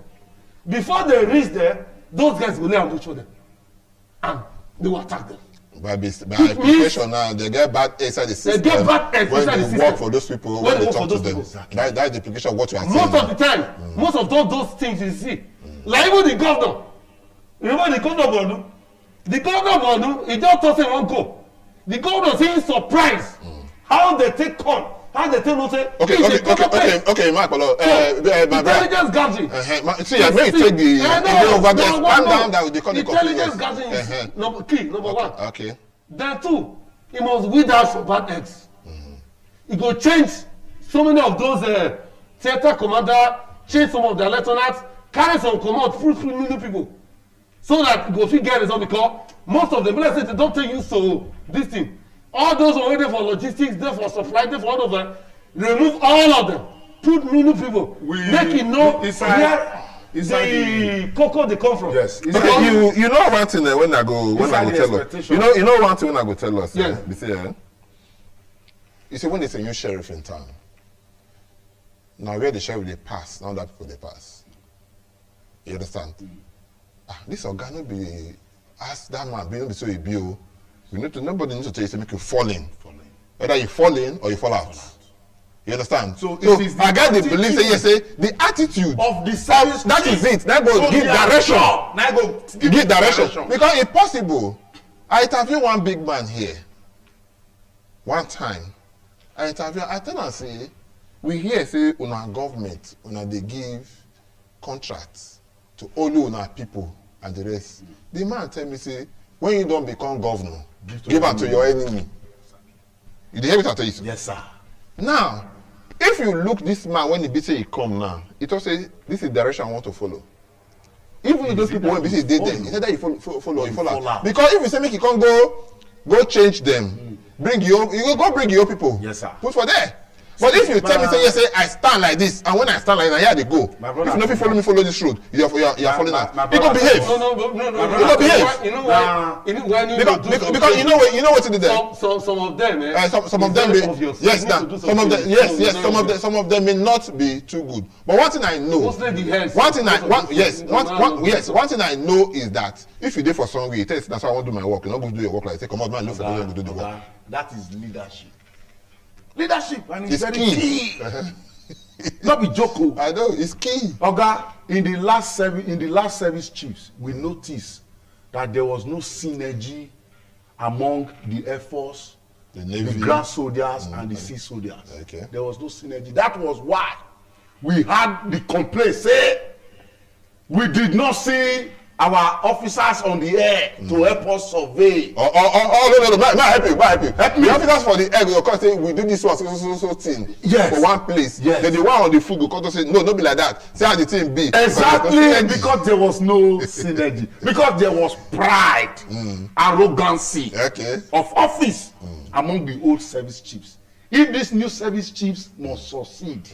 Before they reach there, those guys will lay on each other. And they will attack them. By implication now, they get bad inside the system. They get bad inside the system. When they work for those people, when they talk to them. That's the implication of what you are saying. Most of the time, most of those things you see. Like even the governor. Remember the governor Borno? The governor Borno, he just thought he won't go. The governor saying surprise. How they take on. How they tell no say. Okay, Mark. Intelligence gathering. See, I may take the over there. Stand down that they call the intelligence gathering is number one. Okay. Then two, he must weed out from bad eggs. He go change so many of those theater commander, change some of their lieutenants, carry some command, fruit new people, so that he go fit get result because most of them, let's say they don't tell you so this thing. All those who are there for logistics, there for supply, there for all of them, remove all of them, put new people, make it know where the cocoa they come from. Yes. Okay, you know one thing when I go tell us. You know one thing when I go tell us. Yes. You see when there's a new sheriff in town. Now where the sheriff they pass, now that people they pass. You understand? This organ will be ask that man, be so he be. Nobody needs to tell you to make you fall in. Whether you fall in or you fall out. You understand? So I got the belief say the attitude of the service. That is it. That go give direction. Give direction. Because it's possible. I interview one big man here. One time. I tell her say, we hear say una government, una they give contracts to all una people and the rest. The man tell me say, when you don't become governor, give it to your enemy. You hear me tell you so? Yes, sir. Now, if you look this man when he say he come now, it also say this is the direction I want to follow. Even if those people when he say there, he said that you follow out. Because if you say make you come go change them, bring your bring your people. Yes, sir. Put for there. But if you tell me say yes, say I stand like this, and when I stand like that, here they go. If you don't follow this road, you are following out. You go behave. No. You go behave. You know why? Because you know what to do there. Some of them, some of them yes, some of them may not be too good. But one thing I know, one thing I know is that if you do for some way, you tell that's how I want to do my work. You're not going to do your work like say, come on, man, look for them to do the work. That is leadership. Leadership, and it's It's very key. key. Not be joke. I know it's key. Oga, in the last service chiefs, we noticed that there was no synergy among the Air Force, The Navy. the ground soldiers, and the sea soldiers. Okay. There was no synergy. That was why we had the complaint say we did not see our officers on the air to help us survey. No, might help you. Help me. The officers for the air go come say we do this one so thing. Yes. For one place. Yes. Then the one on the foot go come to say no, don't be like that. Say how the thing be. Exactly, because there was no synergy, because there was pride, arrogancy Okay. of office among the old service chiefs. If these new service chiefs must succeed,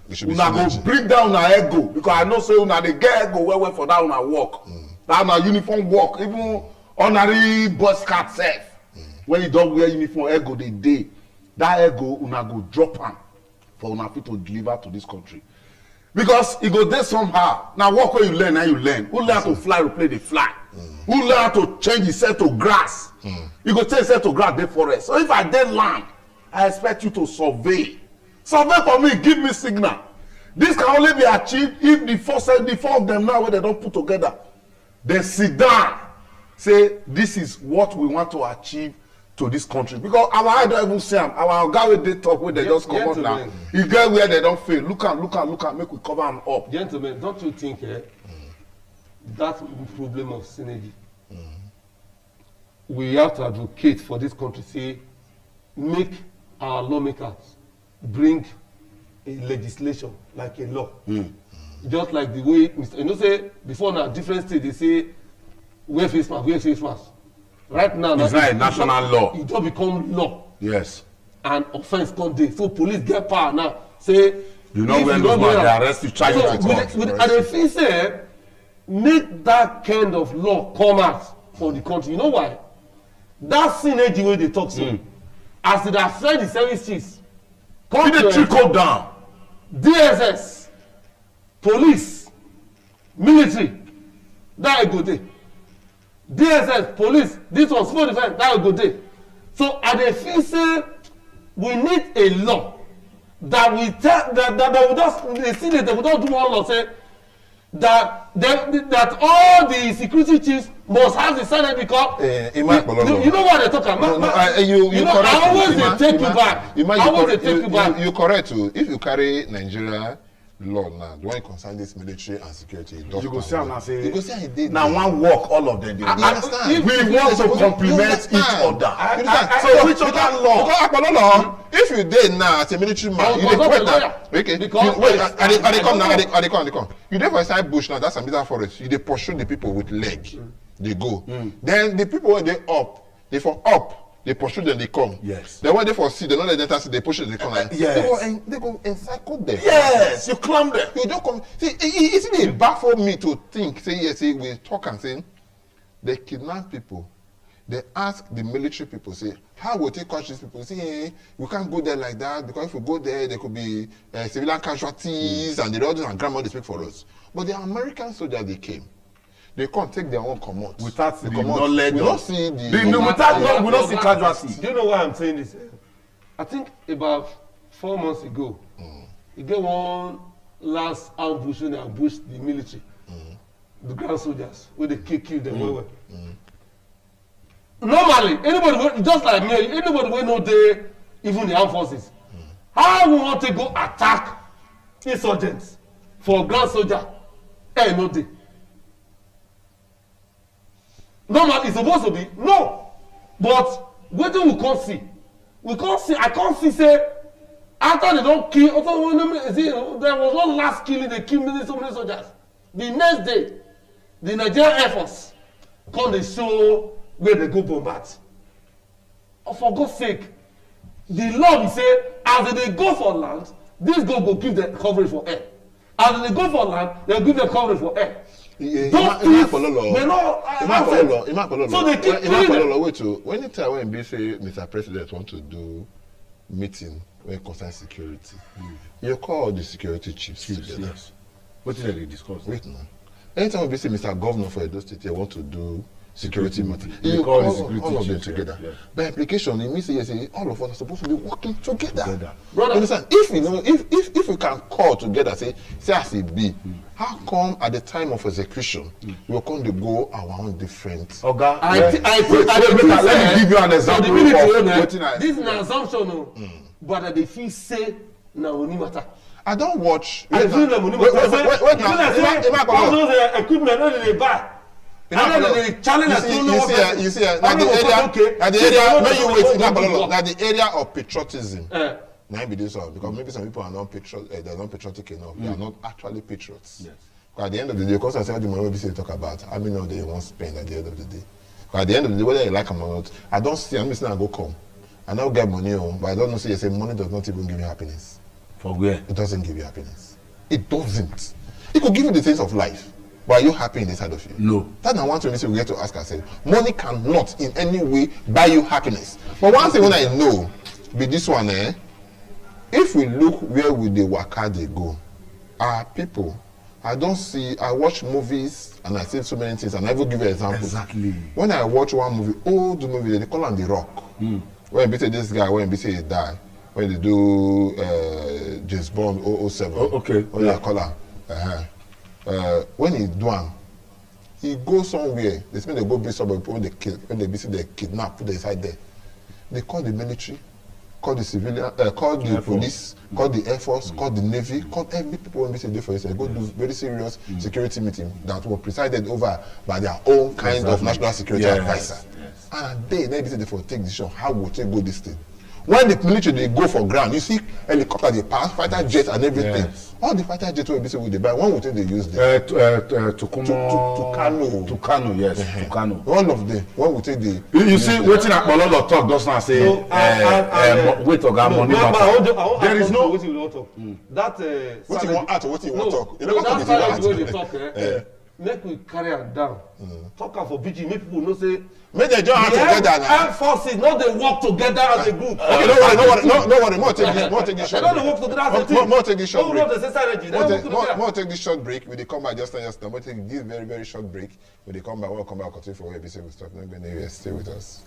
It should be una go synergy. bring down una ego, because I know say una dey get ego well for that una work, that una uniform work, even ordinary boy scout sef. When you don wear uniform, ego dey dey. That ego una go drop am for una fit to deliver to this country. Because e go dey somehow. Na work wey you learn na you learn. Who learn how to fly to play dey fly. Who learn how to change himself to grass. You go change himself to grass dey forest. So if I dey land, I expect you to survey. Survey for me, give me signal. This can only be achieved if the four of them now wey dem don put together, they sit down, say this is what we want to achieve to this country. Because our eye don even see am. Our oga wey dey top wey dey just comot now, e get where they don fail. Look am, make we cover am up. Gentlemen, don't you think that problem of synergy, we have to advocate for this country, say make our lawmakers bring a legislation like a law. Just like the way you know say before now different states dey say wear face mask. Right now It's not a national law. e don become law. Yes. And offence come dey, so police get power now say You know if when you those don't man wear dey am- arrest you, charge you so to court. I dey feel say make that kind of law come out for the country. You know why? That synergy wey dey talk so as e dey affect the service chiefs come E dey trickle down. DSS, police, military, that go dey. DSS, police, this one civil defence, that go dey. So I dey feel say we need a law that we tell that we just dey see that we don do one law say that all the security chiefs must have the senate because you know why they talk am. You correct. I always dey take you back. I always dey take you back. You correct too. If you carry Nigeria law now, the one concern this military and security, You go see am now say you go see how e dey. na one work all of them dey do. understand. We want to complement each other. So which other law? Because Akpalolo, if you dey now as a military man, you dey wait now. Okay. Because- Wait, I dey come now. I dey come. You dey for inside bush now. That's Sambisa forest. You dey pursue the people with leg. They go. Then the people when they up, they from up. They pursue them. They come. Yes. Then when they for sea, they don't let them enter sea. They push them. They come. Yes. They go encircle them. Yes, you climb them. You don't come. See, it baffle me to think. Say yes. Say we talk and say they kidnap people. They ask the military people, say, how will they catch these people? Say, hey, we can't go there like that because if we go there, there could be civilian casualties and the others and grandma they speak for us. But the American soldiers, they came. They can't take their own command. Without the the command. knowledge We of- don't see the. we don't see casualties. Do you know why I'm saying this? I think about 4 months ago, you get one last ambush when they ambushed the military, the ground soldiers, where they kill them well. Normally, anybody just like me, anybody wey no dey even the armed forces, how we want to go attack insurgents for ground soldier? No dey. Normally, e suppose to be no, but wetin we come see, I come see say after they don kill, there was one last killing, they kill so many soldiers. The next day, the Nigerian Air Force come dey show where they go bombard. For God's sake, the law be say as they go for land, this go give them coverage for air. As they go for land, they give them coverage for air. Those things, they no. So they keep killing them. Wait, anytime when be say Mr. President want to do meeting when it concerns security, you call all the security chiefs together. Yes. What did they discuss? Wait now. Anytime we say Mr. Governor for Edo State, they want to do security matter. They call it security all of them chiefs, together. yeah. By implication, it means yes, all of us are supposed to be working together. Brother. You understand? If you know, if we can call together, say as it be, how come at the time of execution we come to go our own different? Oga, let me give you an example of this is an assumption, no. But they feel say na money matter. I don't watch. I feel the money matter. Wait now. All those equipment that they buy. You see, now the area where you wait, now the area of patriotism. Now be this one because maybe some people are not they're not patriotic enough. They are not actually patriots. Yes. But at the end of the day, because I said the money we say talk about, how many of they want spend at the end of the day. But at the end of the day, whether you like them or not, I don't see. I'm missing. I go come. I now get money home, but I don't know. Say, money does not even give you happiness. For where? It doesn't give you happiness. It doesn't. It could give you the things of life. But are you happy in this side of you? No. That's not one thing we get to ask ourselves. Money cannot in any way buy you happiness. But one thing when I know, be this one, if we look where will the waka they go, our people, I watch movies and I see so many things and I will give you examples. Exactly. When I watch one movie, old movie, they call on The Rock. When this guy, when he die, when they do James Bond 007. Okay. When they call her. When he do one, he goes somewhere. They say they go be somebody when they see they kidnap, put inside there. They call the military, call the civilian, call the police, call the Air Force, call the Navy, call every people when they say for instance, go do very serious security meeting that were presided over by their own kind of national security advisor. Yes. And they say they for take decision how would they go this thing. When the military they go for ground, you see helicopter, they pass, fighter jets and everything. Yes. All the fighter jets will be they buy. When would they use them? To Kano. To Kano, yes. To Kano. All of them. When would they? You see, waiting at Molodo talk does not say. Wait, Oga, money matter. There is no. What you want talk? That. What you want out? What you want talk? That's how they talk. Make we carry am down. Talk am for BG. Make people know say. Make them join hands together now. Armed forces, not they work together as a group. Okay, no worry. More take this short break. They don't work together as a team. More take this short break. More take this short break. We come back just now. More take this very, very short break. When they come back, we'll come back continue for where we say we stop. Not going anywhere. Stay with us.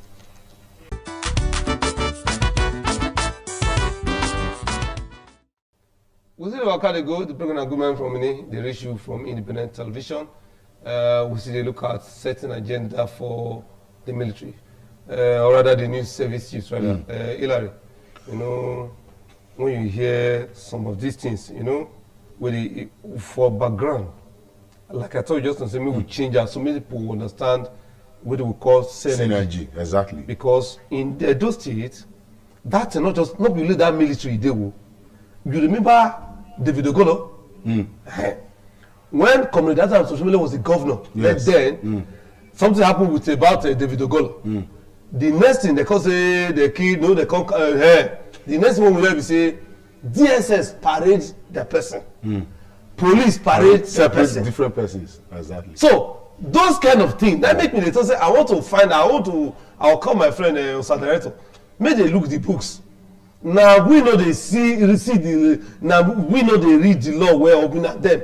We see the waka they go, the program argument from the reach you from independent television. We see they look at certain agenda for the military, or rather the news service chiefs, rather. Hillary, you know, when you hear some of these things, you know, for background, like I told you just now, say we change that so many people understand what we call synergy. Exactly. Because in those states, that's not really that military they will. You remember David Ogolo? When Comrade Adam Soshomole was the governor, then something happened with David Ogolo. The next thing they call say the kid, no, they come the next one we say DSS parade the person, police parade separate different persons. Exactly. So those kind of things that make me they say I'll call my friend Osadireto, make they look the books. Now we know they we know they read the law well open at them,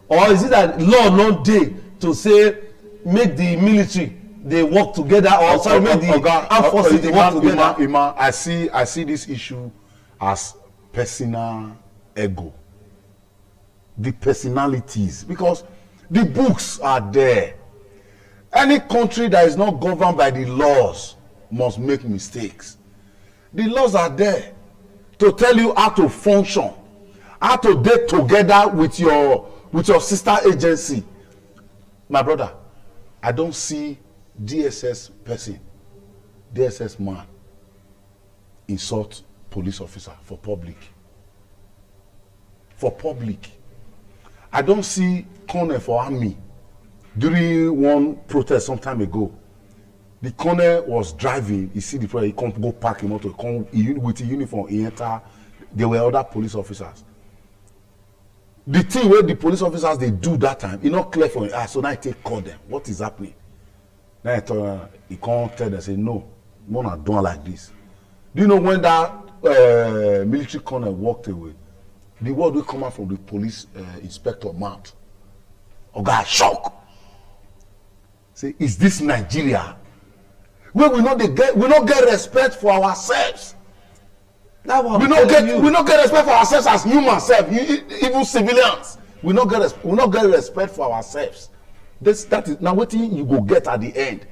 or is it that law not there to say make the military they work together, or make the armed forces they work together? I see this issue as personal ego, the personalities, because the books are there. Any country that is not governed by the laws must make mistakes. The laws are there to tell you how to function, how to date together with your sister agency. My brother, I don't see DSS person, DSS man insult police officer for public. For public. I don't see colonel for army. During one protest some time ago, the colonel was driving, he see the problem, he come go park him motor, come with the uniform, he enter, there were other police officers. The thing where the police officers they do that time, it's not clear for him. So now I take call them. What is happening? Then I told he can't tell them, say no, we're not doing like this. Do you know when that military colonel walked away, the word will come out from the police inspector mouth. Oh God, shock. say, is this Nigeria? Where we not get respect for ourselves. That one We not get respect for ourselves as humans, even civilians. We not get respect for ourselves. That is now what you go get at the end.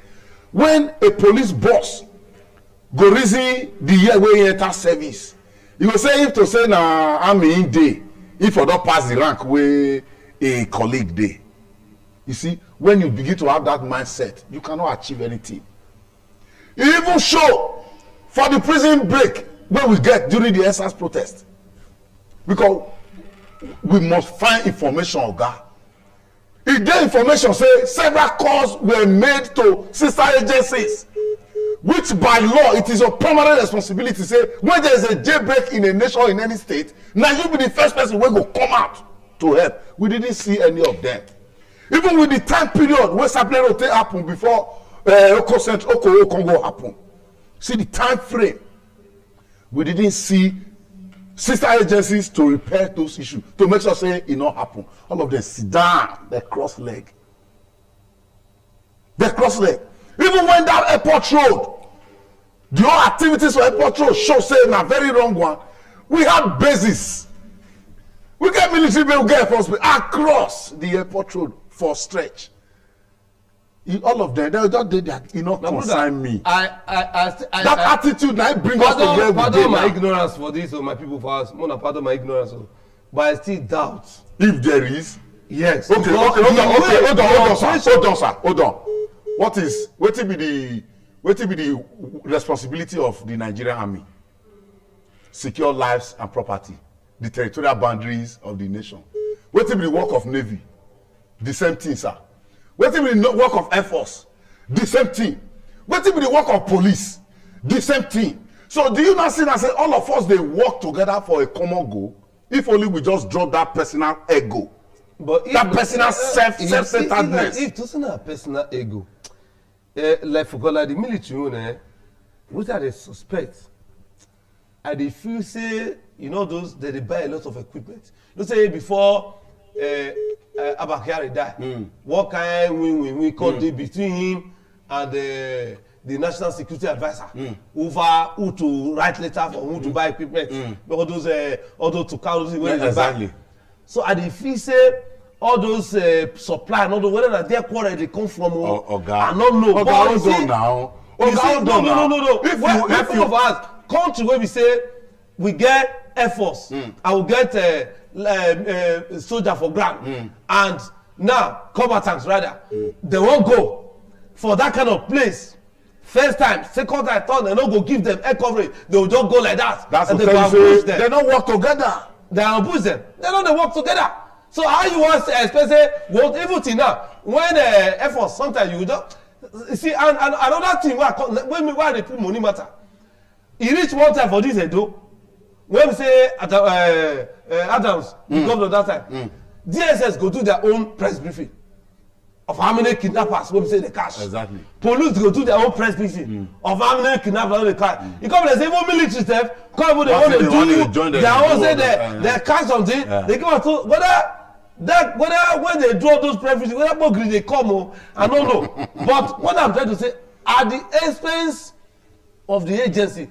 When a police boss go reason the year wey he enter service, you go say if to say na army in dey, if for don pass the rank wey a colleague dey. You see, when you begin to have that mindset, you cannot achieve anything. E even show for the prison break wey we get during the EndSARS protest, because we must find information, oga. E dey information say several calls were made to sister agencies, which by law it is your permanent responsibility. Say when there is a jailbreak in a nation, in any state, na you be the first person wey go come out to help. We didn't see any of them. Even with the time period wey Sapele take happen before Okowo Congo happen, see the time frame, we didn't see sister agencies to repair those issues, to make sure say it not happen. All of them sit down, they cross leg. Even when that airport road, the whole activities for airport road show say na very wrong one. We have bases. We get military, we get force across the airport road for stretch. All of them, they don't that concern me. That attitude now bring us to where we pardon my ignorance for this, or my people for us. Mona, pardon my ignorance, but I still doubt if there is. Yes. Okay. Hold on. What will be the responsibility of the Nigerian army? Secure lives and property, the territorial boundaries of the nation. What will be the work of Navy? The same thing, sir. What will be the work of Air Force? The same thing. What will be the work of police? The same thing. So do you not see that say all of us they work together for a common goal? If only we just drop that personal ego, but that personal self-centeredness. If it's not a personal ego, like for God, like the military, what are they suspect? And they feel say, you know, those they buy a lot of equipment. You say before Abakari died, what kind we could do between him and the national security advisor over who to write letter for who to buy equipment, all those to count those exactly. So I dey feel say all those supply and all those whether na their quarrel dey come from I no know. But hold on now. No. If you of us country wey be say we get Air Force and we get soldier for ground and now combatants rather they wan go for that kind of place. First time, second time, third, they no go give them air coverage. They will just go like that. That's and they go ambush them. They don't work together. They ambush them. They don't work together. So how you want to expect say what even till now when Air Force sometimes you just see and another thing why they put money matter. E reach one time for this Edo when we say Adams the governor that time DSS go do their own press briefing of how many kidnappers wey be say dey catch. Exactly. Police go do their own press briefing of how many kidnappers dey catch. E come like say even military sef come dey wan dey do their own say dey catch something. They give us to whether when they do all those press briefing whether gbogiri dey come I no know. But what I'm trying to say at the expense of the agency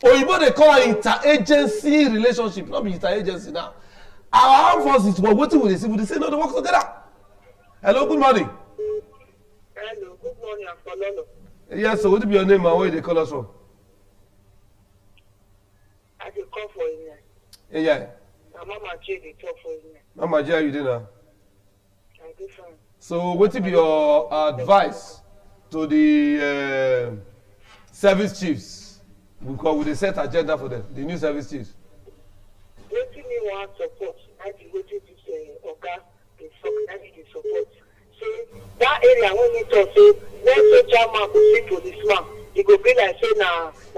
oyinbo dey call inter-agency relationship no be inter-agency now. Our armed forces for wetin we dey say no dey work together. Hello, good morning. Hello, good morning, I'm Fololo. Yes, so what be your name and where you call us from? I dey call for you. Yeah. Na Mama J dey talk for you. Mama J, how you doing now? I dey fine. So what be your advice to the service chiefs? Because we dey set agenda for them, the new service chiefs. Wetin me wan support, I be wetin this oga dey support. Say that area wey me talk say when soldier man go see policeman, e go be like say na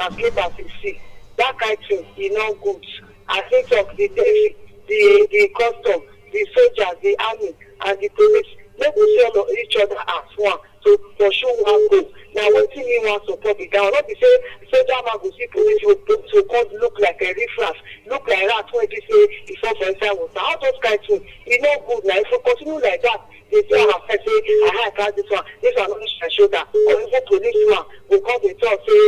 slippers he see. That kind thing e no good. As he talk the Navy, the custom, the soldiers, the army, and the police, make we see all each other as one. So pursue one goal. Now wetin me wan support be that one. No be say soldier man go see police to come look like a riffraff, look like rat wey be say e fall for inside water. All those kind things e no good. Now if we continue like that, they say our friend say I catch this one no reach my shoulder, or even policeman go come dey talk say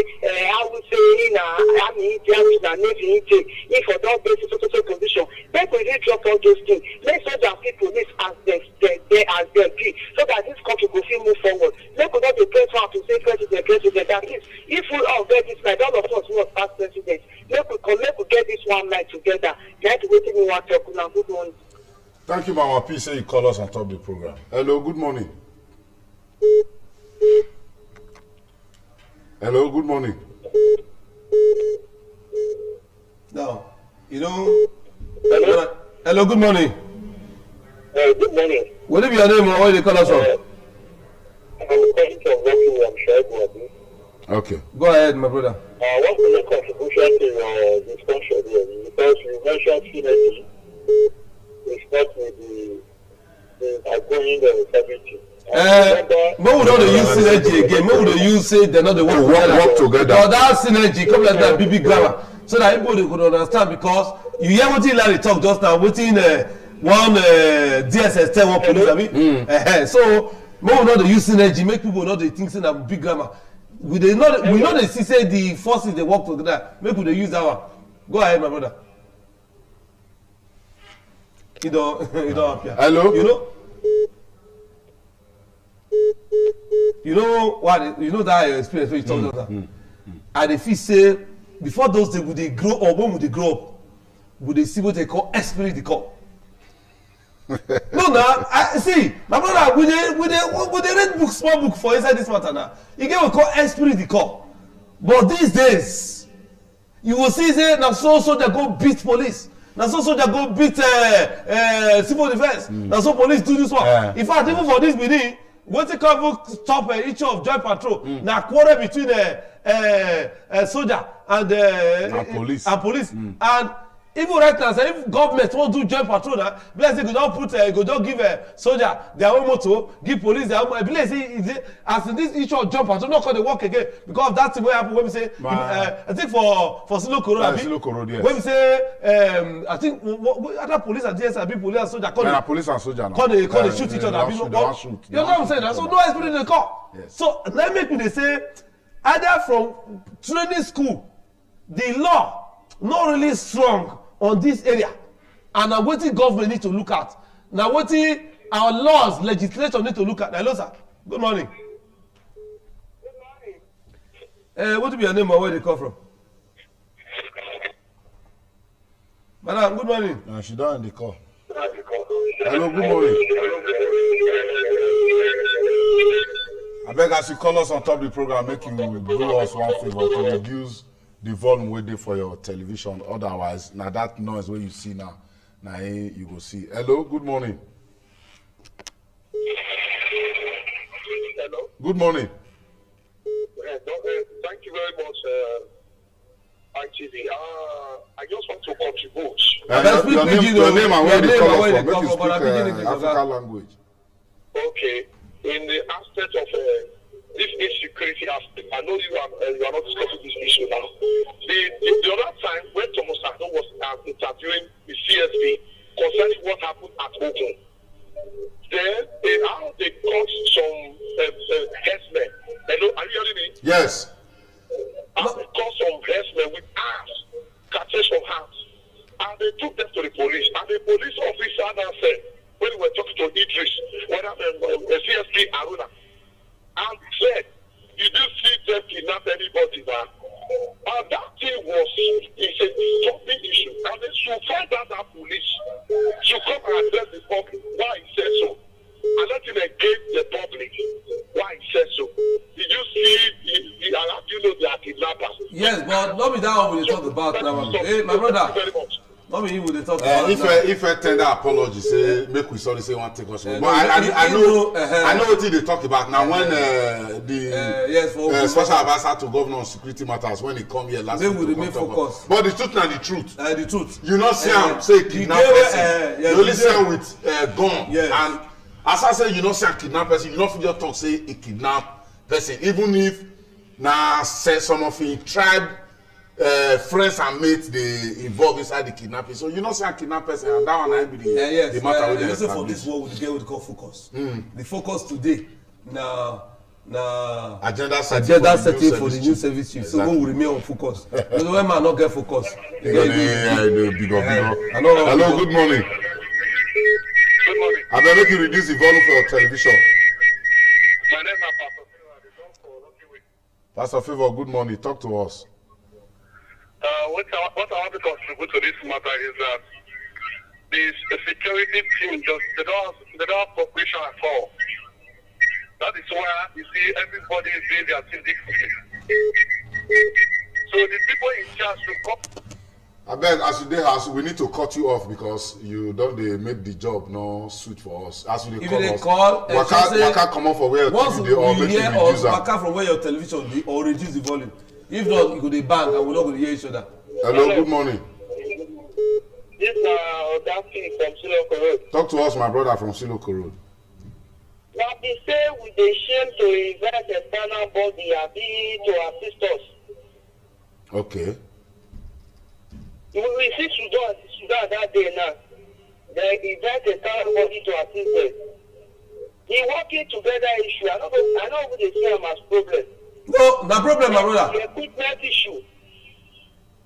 how we say na army which na navy take if for don dey so position. Make we really drop all those things. Make soldiers see police as dem be, so that this country go fit move forward. Make we not dey pray for to say president. At least if we all get this night, all of us who was past president, make we get this one night together. That's wetin we want to talk now. Good morning. Thank you, Mama P. Say you call us on top of the program. Hello, good morning. Hello, good morning. Now, you know. Hello, good morning. Good morning. What is your name or where you call us from? I'm calling from Rocky. I'm Shaibu. Okay. Go ahead, my brother. What is the contribution to your discussion here? Because you mentioned synergy. We start with the outgoing everything. When we don't use synergy again, when we use say they're not the one work together. But that synergy come like that BB grammar, so that everybody could understand. Because you hear what Larry talk just now, waiting one DSS tell one police, I mean. So when we not use synergy, make people not they think say that big grammar. We know they see say the forces they work together. Make we they use that one. Go ahead, my brother. You don't appear. Hello. You know what? You know that experience when you talk about that. And if you say before those days, would they grow up? When would they grow up? Would they see what they call esprit de corps? No, now I see my brother. Would they read book, small book for inside this matter now? You get what call esprit de corps. But these days, you will see say now so they go beat police. Now so soldier go beat civil defense. Now so police do this one. In fact, even for this meeting, wetin come stop each of joint patrol. Na quarrel between soldier and police. And even right now, say if government wan do joint patrol na, be like say go just give soldier their own motor, give police their own motor. Be like say as in this issue of joint patrol no come dey work again because of that thing wey happen wey be say I think for Silo Koro yes. Wey be say I think other police and DSS abi police and soldier come dey shoot each other abi no. You know what I'm saying? So no experience dey come. So let make me dey say either from training school the law not really strong on this area, and na wetin government need to look at. Na wetin our laws legislature need to look at. Hello sir, good morning. Good morning. What be your name and where you come from? Madam, good morning. No, she don't end the call. Hello, good morning. I beg as you call us on top of the program, make you do us one favor to reduce the volume wey dey for your television. Otherwise, na that noise wey you see now, na you go see. Hello, good morning. Hello. Good morning. Thank you very much, ITV. I just want to contribute. Your name and where you call us from. Make you speak African language. Okay. In the aspect of this insecurity aspect, I know you are not discussing this issue now. The other time when Thomas Sano was interviewing the CSP concerning what happened at Ogun, then they caught some herdsmen. Hello, are you hearing me? Yes. And they caught some herdsmen with arms, catches from hands, and they took them to the police. And the police officer now said, when we were talking to Idris, whether CSP Aruna, and said, "Did you see them kidnap anybody now?" And that thing was a disturbing issue. And they should find out that police should come and address the public why he said so. And let him engage the public why he said so. Did you see you know they are kidnappers? Yes, but not be that one we talk about now. Hey, my brother. Thank you very much. Not be him we talk about. If I tender apology, say make we sorry, say one take us. But I know what they talk about now. When the special advisor to governor on security matters when he come here last week, we remain focused. But the truth now the truth. The truth. You not see him say kidnap person. You only see him with gun. Yes. And as I say, you not see a kidnap person. You not just talk say a kidnap person. Even if now say some of the tribe friends and mates dey involve inside the kidnapping. So you know say kidnap person and that one I be yes, the matter wey dey listen for establish. this one we get what we call focus. The focus today na agenda setting for the new service chief. Exactly. So we will remain on focus. Because when man not get focus, Big up. Hello, good morning. Good morning. I beg make you reduce the volume for your television. My name is Pastor Favor. They don't call. Okay, wait. Pastor Favor, good morning. Talk to us. What I want to contribute to this matter is that the security team they don't have cooperation at all. That is why you see everybody is doing their thing differently. So the people in charge should come. I beg, as you dey house, we need to cut you off because you don't dey make the job no suit for us. As you dey call us, waka comot for where your TV dey or make you reduce am. Waka from where your television dey or reduce the volume. If not, you go dey bang and we no go dey hear each other. Hello, good morning. This Oga Philip from Siloko Road. Talk to us, my brother from Siloko Road. Na be say we dey shame to invite external body abi to assist us. Okay. We see Sudan that day now. They invite external body to assist them. The working together issue, I know who they see them as problem. No, na problem, my brother. The equipment issue.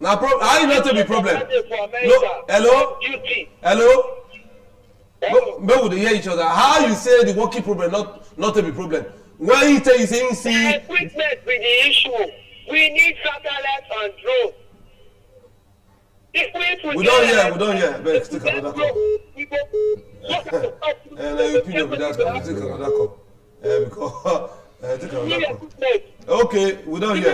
Na problem. How you not to be problem? No, hello. Duty. Hello. Make we dey hear each other. How you say the working problem not to be problem? When he tell you say he see. The equipment be the issue. We need satellite and drone. We don't hear. But take another call. You opinion with that call. We take another call. Because take another call. Okay, we don't hear.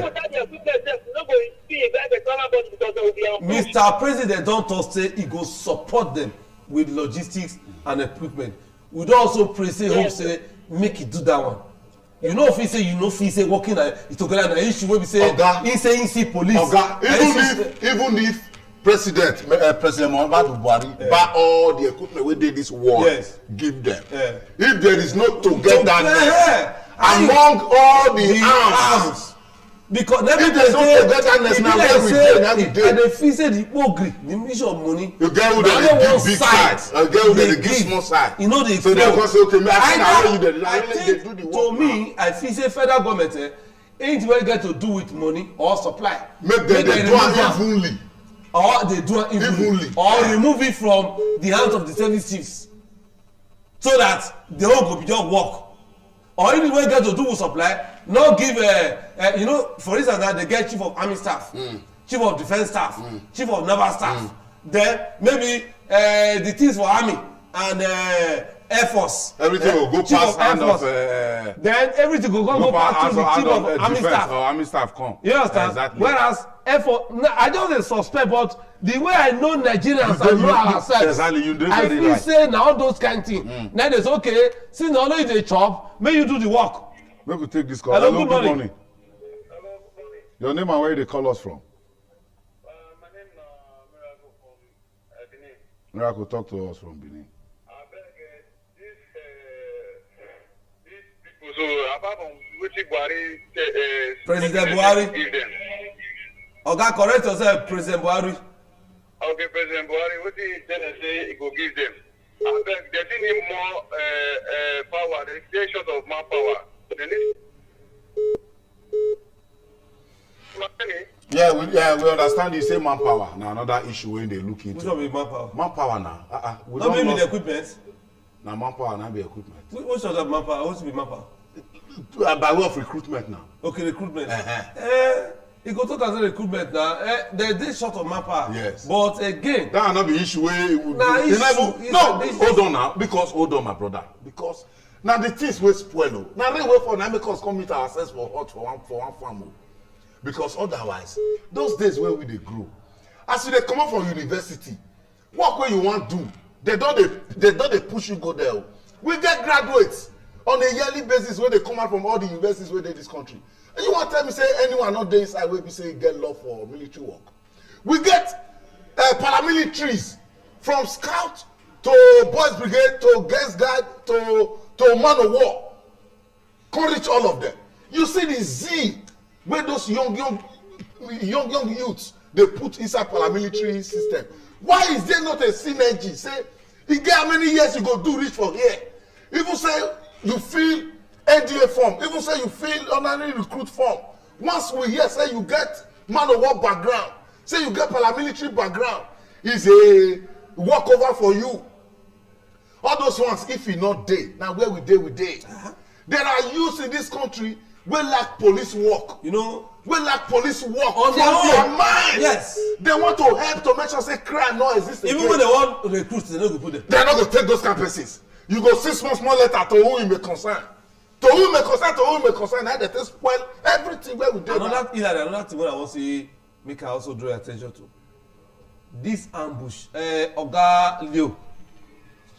Mr. President don talk say he go support them with logistics and equipment. We don also pray say hope say make he do that one. You know if he say you know fit say working together na issue wey be say he say he see police. Oga, even if President Muhammadu Buhari buy all the equipment wey dey this world, give them. If there is no togetherness among all the arms, because if there is no togetherness na where we dey. And they feel say the ogri the mission of money. You get who dey give big sides, you get who dey give small side. You know they so they go say okay, me I see you dey do the work. To me, I feel say federal government ain't wey get to do with money or supply. Make dem dey do am evenly. Or they do it evenly, or remove it from the hands of the service chiefs so that the whole go be just work. Or if we get to do with supply, not give you know, for instance now they get chief of army staff, chief of defense staff, chief of naval staff. Then maybe the things for army and air force. Everything will go past hand of then everything will go past to the chief of army staff. Or army staff come. You understand? Exactly. Whereas effort, I don't suspect, but the way I know Nigerians and know ourselves, exactly, you I feel right. say now all those kind of things. Now it's okay. Since not only they chop, may you do the work. Make we take this call. Hello, good morning. Hello, good morning. Your name and where they call us from? My name is Miracle from Benin. Miracle, talk to us from Benin. I beg these people. So apart from which Buhari, President Buhari. give them. Oga, correct yourself, President Buhari. Okay, President Buhari, what he tell us say he go give them. I beg, they still need more power. They short of manpower. They need. Yeah, we understand you say manpower. Now another issue when they look into. Which one be manpower? Manpower now. We Not don't maybe the lost. equipment. Now manpower now be equipment. Which sort of manpower? What be manpower? By way of recruitment now. Okay, recruitment. You go talk as a recruitment now. They short of manpower. Yes. But again, That will not be issue where it would Nah, be. issue- No, issue- hold on now. Because hold on, my brother. Because now the things will spoil. Now they wait for now make us come meet ourselves for hot for one farm. Because otherwise, those days where we they grow, as they come up from university, what way you want do? They don't push you go there. We get graduates on a yearly basis where they come out from all the universities where they this country. And you want to tell me say anyone not there inside where we say get law for military work? We get paramilitaries from scout to boys brigade to guest guard to man of war. Can't reach all of them. You see the zeal where those young young youths they put inside paramilitary system. Why is there not a synergy? Say, you get how many years you go do reach for here? Even say you fill NDA form, even say you fill ordinary recruit form. Once we hear say you get man of war background, say you get paramilitary background, is a walkover for you. All those ones, if you not dey, now where we dey. There are youths in this country wey lack police work. You know, wey lack police work on their mind. Yes. They want to help to make sure say crime no exist again. Even when they want recruits, they no go put them. They are not going to take those kind of persons. You go see small letter to whom you may concern. To whom you may concern, now they take spoil everything where we do. Another thing what I want to say, make I also draw attention to. This ambush, Oga Leo,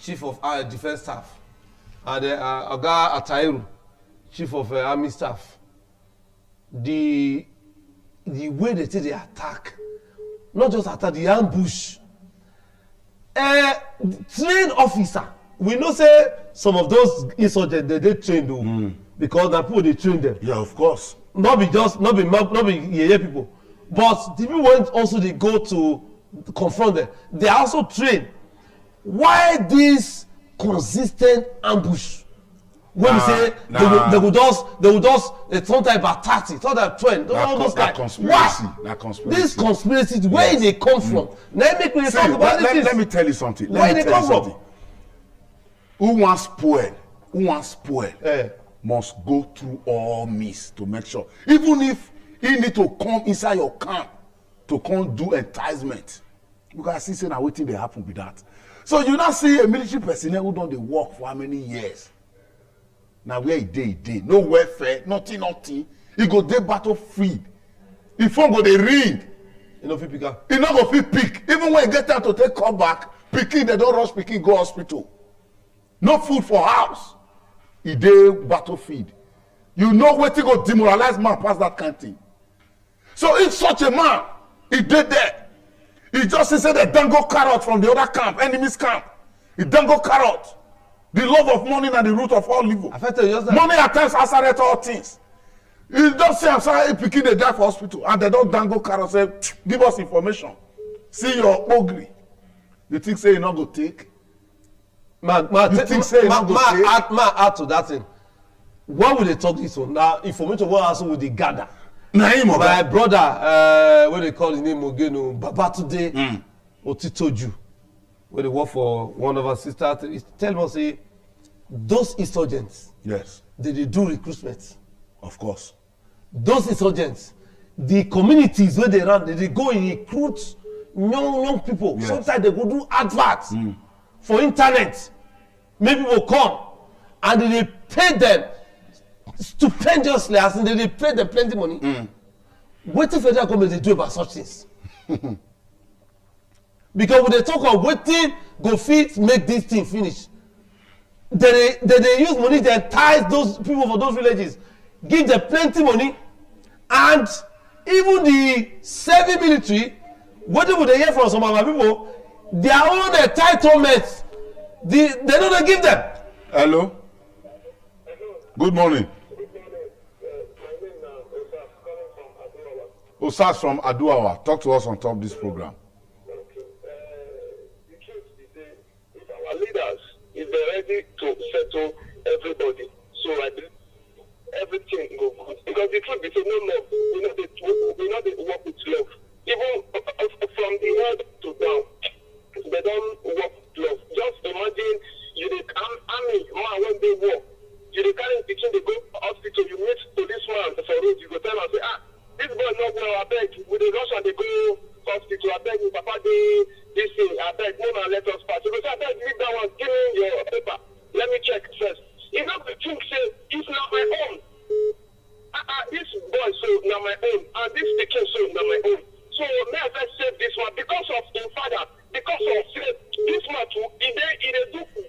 Chief of Defense Staff, and Oga Atairu, Chief of Army Staff. The way they take the attack, not just attack, the ambush. Trained officer, we know say some of those insurgents they trained though, because the people they train them. Yeah, of course. Not be yeye people, but the people went also they go to confront them. They are also trained. Why this consistent ambush? When we say they would just sometimes about 30, sometimes 20, all those guys. Why? This conspiracy, where they come from? Let me talk about this. Let me tell you something. Where they come from? Who wants spoil must go through all means to make sure. Even if he need to come inside your camp to come do enticement, you can see say na wetin dey happen with that. So you now see a military personnel who don dey work for how many years? Now where he dey, no welfare, nothing. He go dey battlefield. The phone go dey ring. You no fit pick am. He no go fit pick. Even when he get time to take call back, pikin they don rush pikin go hospital. No food for house. He dey battlefield. You know wetin go demoralize man pass that kind of thing. So if such a man, he dey there. He just say they dango carrot from the other camp, enemy's camp. He dango carrot. The love of money and the root of all evil. Money at times accelerate all things. You don't say I'm sorry, pikin dey die for hospital and they don't dango carrot say give us information. See your ogre. You think say you not go take? Man, add to that thing. Why would they talk this one? Now, information what also would they gather? My brother, what they call his name again, Babatunde Otitoju, where they work for one of our sisters, tell us say those insurgents, yes, they do recruitment. Of course. Those insurgents, the communities where they run, they go and recruit young people. Yes. Sometimes they go do adverts for internet. Maybe people come and they pay them stupendously, as in they pay them plenty money. What if federal government they do about such things? Because when they talk about wetin go fit make this thing finish, they use money to entice those people for those villages, give them plenty money, and even the serving military, wetin we dey hear from some of our people, their own entitlements, they no dey give them. Hello. Good morning. My name is Osas, calling from Aduawa. Osas from Aduawa. Talk to us on top of this program. The truth is that if our leaders, if they're ready to settle everybody, so I believe everything go good. Because the truth is no love. We know they work with love. Even from the head to down, they don't work with love. Just imagine you the army man when they work. You dey carry pikin dey go hospital, you meet policeman for road, you go tell am say this boy no well, abeg we dey rush am dey go hospital, abeg him papa dey this thing, abeg no na let us pass. You go say abeg leave that one, give me your paper, let me check first. You no go think say it's na my own. This boy so na my own and this pikin so na my own. So may I first save this one because of him father, because of this man too, he dey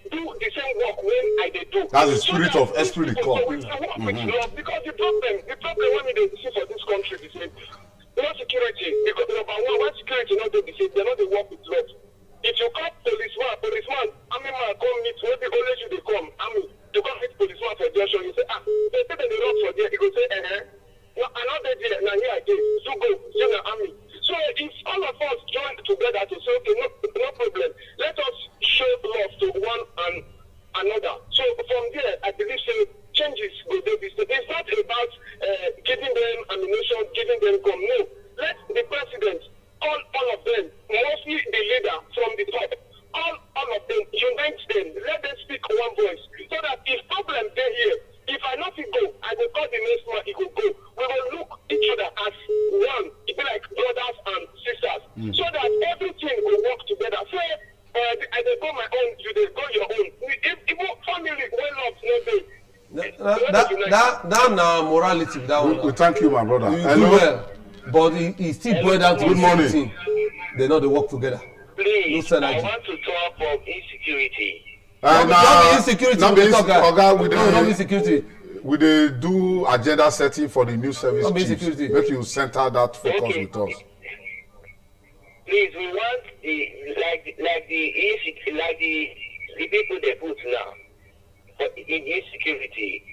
do the same work when I dey do. That's the spirit of esprit de corps. So we work with love because the problem when we dey see for this country is no security. Because number one, when security no dey the same, they no dey work with love. If you call policeman, army man come meet, maybe always you dey come, army, you come meet policeman for junction, you say they say they dey run for there, you go say no, I no dey there, na here I dey, you go, you this. It's not about giving them ammunition, giving them gun. No. Let the president, all of them, mostly the leader from the top, all of them, unite them. Let them speak one voice. So that if problem there here, if I not go, I will call the next man, he will go. We will look each other as one. It be like brothers and sisters. So that everything will work together. So I will go my own, you will go your own. If family well love no day. That now morality. That We thank you, my brother. You do well, but he still boiled down to Good morning. thing. They know they work together. Please, No I synergy. want to talk of insecurity. Not be insecurity. Not be we talk, Oga, we no, not be dey insecurity. we dey do agenda setting for the new service Not be chiefs. insecurity. Make you center that focus Okay. with us. Please, we want the people they put now for in insecurity.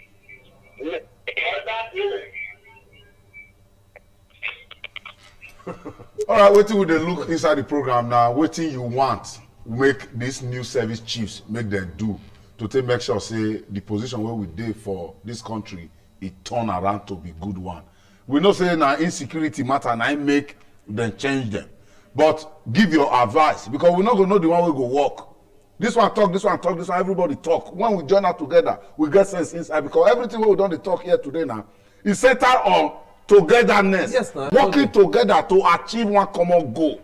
All right, wetin we dey look inside the program now, wetin you want make these new service chiefs make them do to take make sure say the position wey we dey for this country e turn around to be good one. We know say na insecurity matter na im make dem change them, but give your advice because we no go know the one wey go work. This one talk, this one talk, this one everybody talk. When we join out together, we get sense inside because everything wey we don dey talk here today now e center on togetherness. Yes, na. Working together to achieve one common goal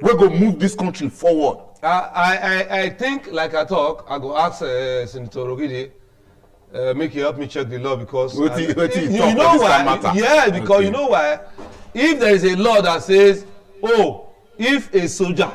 wey go move this country forward. I think, like I talk, I go ask Senator Rogide, make you help me check the law because Wetin you talk know for this why? kind matter? Yeah, because Okay. you know why? If there is a law that says, oh, if a soldier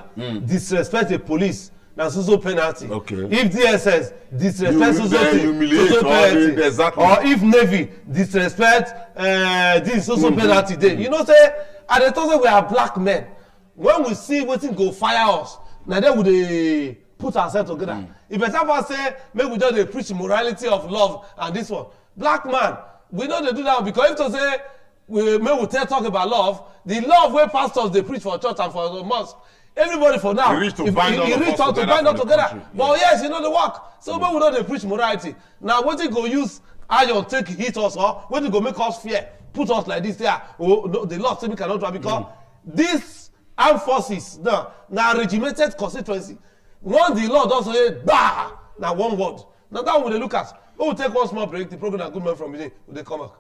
disrespect a police, na so penalty. Okay. If DSS disrespect You- so then humiliate or penalty. the- exactly. Or if Navy disrespect this penalty dey. You know say at the time we are black men, when we see wetin go fire us, na then we dey put ourselves together. E better pass say make we just dey preach morality of love and this one. Black man, we no dey do that one because if to say make we talk about love, the love wey pastors dey preach for church and for mosque, everybody for now E reach to bind all of us reach out to together bind for us the together. country. But yes, you know the work. So make we no dey preach morality. Na wetin go use iron take hit us or wetin go make us fear, put us like this there. Oh no, the law say we cannot do am because this armed forces now na regimented constituency. Once the law don say gbaa na one word. Na that one we dey look at. When we take one small break, the program na good man from benin we dey come back.